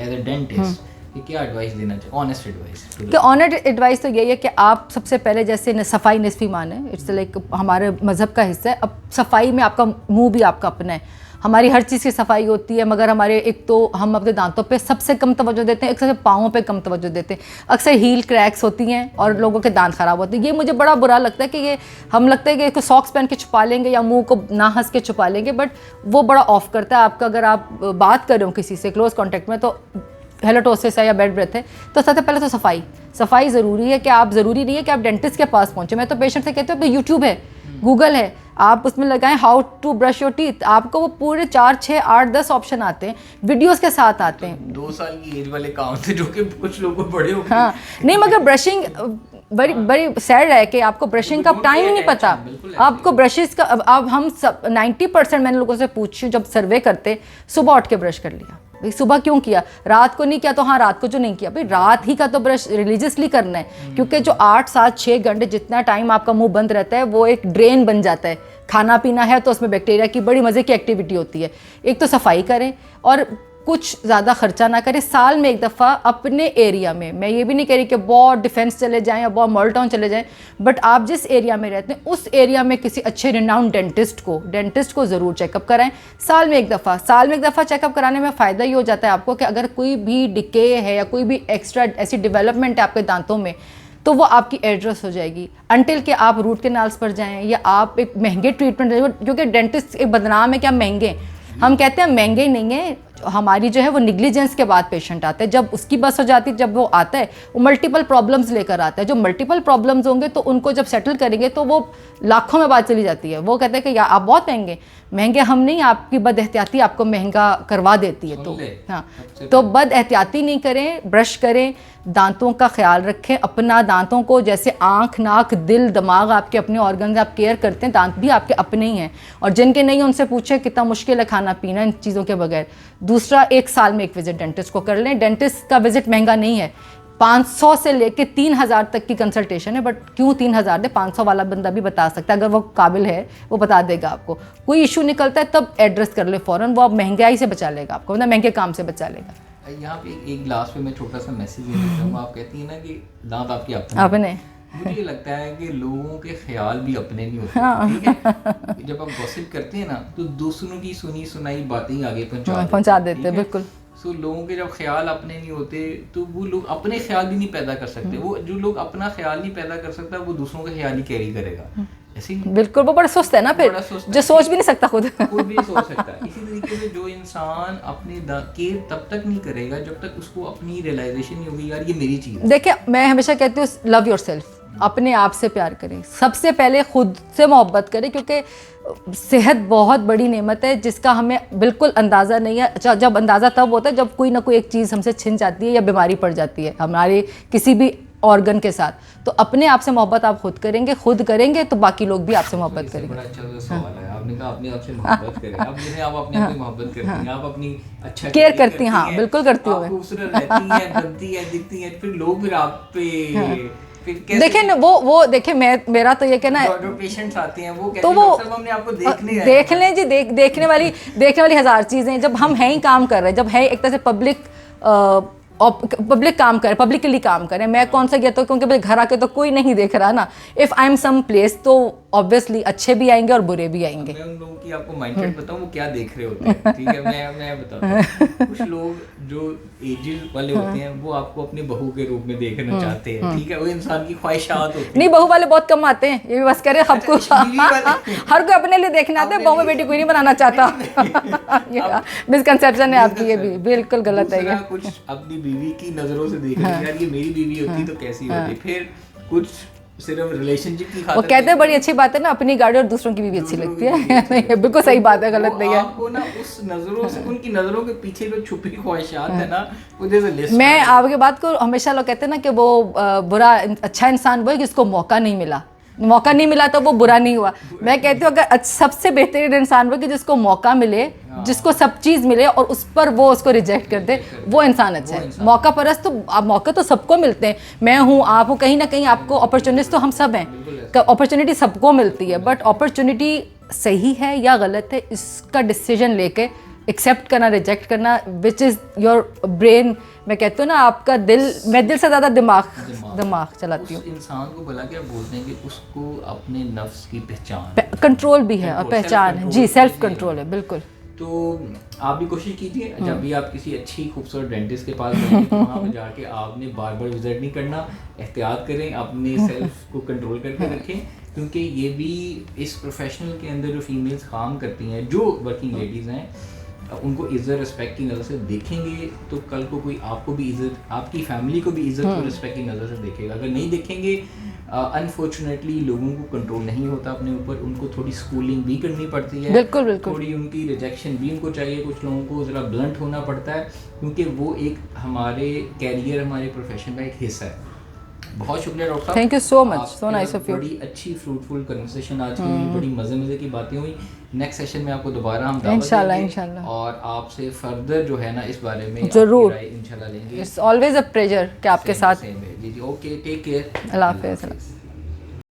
एज अ डेंटिस्ट कि क्या एडवाइस देना चाहिए, ऑनेस्ट एडवाइस। तो ऑनेस्ट एडवाइस तो यही है कि आप सबसे पहले जैसे सफाई निस्फी मान है, इट्स लाइक हमारे मज़हब का हिस्सा है। अब सफाई में आपका मुंह भी आपका अपना है, हमारी हर चीज़ की सफाई होती है, मगर हमारे एक तो हम अपने दांतों पे सबसे कम तवज्जो देते हैं, एक सबसे पाँवों पे कम तवज्जो देते हैं। अक्सर हील क्रैक्स होती हैं और लोगों के दांत ख़राब होते हैं। ये मुझे बड़ा बुरा लगता है कि ये हम लगता है कि इसको सॉक्स पहन के छुपा लेंगे या मुंह को ना हंस के छुपा लेंगे, बट वो बड़ा ऑफ करता है आपका। अगर आप बात कर रहे हो किसी से क्लोज कॉन्टैक्ट में, तो हेलोटोसिस है या बेड ब्रेथ है, तो सबसे पहले तो सफाई ज़रूरी है कि आप, ज़रूरी नहीं है कि आप डेंटिस्ट के पास पहुँचे। मैं तो पेशेंट से कहती हूँ तो यूट्यूब है, गूगल है, आप उसमें लगाएं how to brush your teeth, आपको वो पूरे 4, 6, 8, 10 ऑप्शन आते हैं, वीडियोस के साथ आते हैं। 2 साल की एज वाले काम थे जो कि कुछ लोगों को बड़े हो गए। हाँ, नहीं मगर ब्रशिंग बड़ी सैड है कि आपको ब्रशिंग का टाइम ही नहीं पता। आपको ब्रशेस का, अब हम सब 90% मैंने लोगों से पूछी जब सर्वे करते, सुबह उठ के ब्रश कर लिया। भाई सुबह क्यों किया, रात को नहीं किया? तो हाँ, रात को जो नहीं किया, भाई रात ही का तो ब्रश रिलीजियसली करना है, क्योंकि जो 8, 7, 6 घंटे जितना टाइम आपका मुंह बंद रहता है वो एक ड्रेन बन जाता है। खाना पीना है तो उसमें बैक्टीरिया की बड़ी मज़े की एक्टिविटी होती है। एक तो सफाई करें और कुछ ज़्यादा खर्चा ना करें। साल में एक दफ़ा अपने एरिया में, मैं ये भी नहीं कह रही कि बहुत डिफेंस चले जाएं या बहुत मॉल टाउन चले जाएं, बट आप जिस एरिया में रहते हैं उस एरिया में किसी अच्छे रिनाउंड डेंटिस्ट को ज़रूर चेकअप कराएं। साल में एक दफ़ा चेकअप कराने में फ़ायदा ये हो जाता है आपको कि अगर कोई भी डिके है या कोई भी एक्स्ट्रा ऐसी डेवलपमेंट है आपके दांतों में, तो वो आपकी एड्रेस हो जाएगी। अनटिल कि आप रूट कैनाल्स पर जाएं या आप एक महंगे ट्रीटमेंट, क्योंकि डेंटिस्ट एक बदनाम है कि हम महंगे हैं। हम कहते हैं महंगे ही नहीं है, हमारी जो है वो निग्लिजेंस के बाद पेशेंट आता है। जब उसकी बस हो जाती है, जब वो आता है वो मल्टीपल प्रॉब्लम्स लेकर आता है। जो मल्टीपल प्रॉब्लम्स होंगे तो उनको जब सेटल करेंगे तो वो लाखों में बात चली जाती है। वो कहते हैं कि यार आप बहुत महंगे हम नहीं, आपकी बद एहतियाती आपको महंगा करवा देती है। तो हाँ, तो बद एहतियाती नहीं करें, ब्रश करें, दांतों का ख्याल रखें अपना। दांतों को जैसे आँख, नाक, दिल, दिमाग आपके अपने ऑर्गन आप केयर करते हैं, दांत भी आपके अपने ही हैं। और जिनके नहीं उनसे पूछे कितना मुश्किल है खाना पीना इन चीज़ों के बगैर। दूसरा, 1 साल में एक विजिट डेंटिस्ट को कर लें। डेंटिस्ट का विजिट महंगा नहीं है, 500 से लेके 3000 तक की कंसल्टेशन है। बट क्यों 3000 दे, 500 वाला बंदा भी बता सकता है, अगर वो काबिल है वो बता देगा आपको। कोई इशू निकलता है तब एड्रेस कर ले फ़ौरन, वो आप महंगाई से बचा लेगा आपको, मतलब महंगे काम से बचा लेगा। यहाँ पे एक लास्ट पे मैं छोटा सा मैसेज देना चाहूँगा। आप कहती हैं ना कि दांत आपके अपने, मुझे लगता है कि लोगों के ख्याल भी अपने नहीं होते। हाँ। ठीक है, जब आप गॉसिप करते हैं ना तो दूसरों की सुनी सुनाई बातें ही आगे पहुंचा देते हैं। बिल्कुल। सो लोगों के जब ख्याल अपने नहीं होते तो वो लोग अपने ख्याल भी नहीं पैदा कर सकते। वो जो लोग अपना ख्याल नहीं पैदा कर सकता वो दूसरों का ख्याल ही कैरी करेगा। ऐसे ही बिल्कुल, वो बड़ा सुस्त है ना, फिर जो सोच भी नहीं सकता खुद भी सोच सकता है। इसी तरीके से जो इंसान अपने केयर तब तक नहीं करेगा जब तक उसको अपनी रियलाइजेशन नहीं होगी यार ये मेरी चीज़ है। देखिए, मैं हमेशा कहती हूँ लव योरसेल्फ, अपने आप से प्यार करें, सबसे पहले खुद से मोहब्बत करें, क्योंकि सेहत बहुत बड़ी नेमत है जिसका हमें बिल्कुल अंदाज़ा नहीं है। जब अंदाज़ा तब होता है जब कोई ना कोई एक चीज़ हमसे छिन जाती है या बीमारी पड़ जाती है हमारे किसी भी ऑर्गन के साथ। तो अपने आप से मोहब्बत आप खुद करेंगे तो बाकी लोग भी आपसे मोहब्बत करेंगे। बड़ा अच्छा सवाल है, आपने कहा अपने आप से मोहब्बत करें। अब जैसे आप अपने आप से मोहब्बत करती हैं, आप अपनी अच्छा केयर करती हैं। हाँ, बिल्कुल करती हूँ मैं। खूबसूरत रहती हैं, बनती हैं, दिखती हैं, फिर लोग फिर आप पे देखें ना, वो देखें, मेरा तो ये कहना है, जो पेशेंट्स आते हैं वो तो वो हमने आपको देखने देख लें जी, देखने वाली हज़ार चीज़ें। जब हम हैं ही काम कर रहे हैं, जब है एक तरह से पब्लिक काम करें, पब्लिक के लिए काम करें। मैं कौन सा गया तो, क्योंकि भाई घर आके तो कोई नहीं देख रहा ना। If I am some place तो ऑब्वियसली अच्छे भी आएंगे और बुरे भी आएंगे। मैं उन लोगों की आपको माइंडसेट बताऊं वो क्या देख रहे होते हैं, ठीक है, मैं बताता हूं। कुछ लोग जो एजेड वाले होते हैं वो आपको अपनी बहू के रूप में देखना चाहते हैं, ठीक है, वो इंसान की ख्वाहिशात होती है। नहीं, बहू वाले बहुत कम आते हैं, ये भी बस करे सबको हर कोई अपने लिए देखना आता है, बहू में बेटी कोई नहीं बनाना चाहता। मिसकंसेप्शन है आपकी, ये भी बिल्कुल गलत है। कुछ अपनी बीवी की नजरों से देख रहे हैं, यार ये मेरी बीवी होती तो कैसी होती। फिर कुछ सिर्फ रिलेशनशिप की खातिर वो कहते हैं बड़ी अच्छी बात है ना, अपनी गाड़ी और दूसरों की भी अच्छी लगती है। बिल्कुल सही बात है, गलत नहीं है। आपको ना उस नजरों से, उनकी नजरों के पीछे जो छुपी ख्वाहिशात है ना, वो जैसे लिस्ट। मैं आपकी बात को हमेशा लोग कहते हैं ना कि वो बुरा अच्छा इंसान वो है जिसको मौका नहीं मिला तो वो बुरा नहीं हुआ। मैं कहती हूँ अगर सबसे बेहतरीन इंसान वो कि जिसको मौका मिले, जिसको सब चीज़ मिले और उस पर वो उसको रिजेक्ट कर दे, वो इंसान अच्छा है। मौका परस्त तो मौके तो सबको मिलते हैं, मैं हूँ, आप हो, कहीं ना कहीं आपको अपॉर्चुनिटीज तो हम सब हैं, अपॉर्चुनिटी सबको मिलती है, बट अपॉर्चुनिटी सही है या गलत है इसका डिसीजन लेके एक्सेप्ट करना, रिजेक्ट करना, विच इज़ योर ब्रेन। मैं कहती हूँ ना आपका दिल, मैं दिल से ज़्यादा दिमाग चलाती हूँ। इंसान को भला क्या बोलते हैं कि उसको अपने नफ्स की पहचान, कंट्रोल भी है और पहचान है जी, सेल्फ कंट्रोल है, बिल्कुल। तो आप भी कोशिश कीजिए जब भी आप किसी अच्छी खूबसूरत डेंटिस्ट के पास जाएंगे तो वहाँ पर जाके आपने बार बार विजिट नहीं करना, एहतियात करें, अपने सेल्फ को कंट्रोल करके रखें, क्योंकि ये भी इस प्रोफेशनल के अंदर जो फीमेल्स काम करती हैं, जो वर्किंग लेडीज़ हैं, उनको इज़्ज़त रिस्पेक्ट की नज़र से देखेंगे तो कल को कोई आपको भी इज़्ज़त, आपकी फैमिली को भी इज़्ज़त और रिस्पेक्ट की नज़र से देखेगा। अगर नहीं देखेंगे, अनफॉर्चुनेटली लोगों को कंट्रोल नहीं होता अपने ऊपर, उनको थोड़ी स्कूलिंग भी करनी पड़ती है, बिल्कुल थोड़ी उनकी रिजेक्शन भी उनको चाहिए, कुछ लोगों को ज़रा ब्लंट होना पड़ता है, क्योंकि वो एक हमारे कैरियर, हमारे प्रोफेशन का एक हिस्सा है। बहुत शुक्रिया डॉक्टर साहब, thank you so much, so nice of you. बड़ी अच्छी फ्रूटफुल कन्वर्सेशन आज की हुई, बड़ी मज़े की बातें हुई। नेक्स्ट सेशन में आपको दोबारा हम दावत देंगे इंशाल्लाह, और आपसे फर्दर जो है ना इस बारे में जरूर इंशाल्लाह लेंगे। इट्स ऑलवेज अ प्लेजर कि आपके साथ। ओके, टेक केयर, अल्लाह हाफिज़।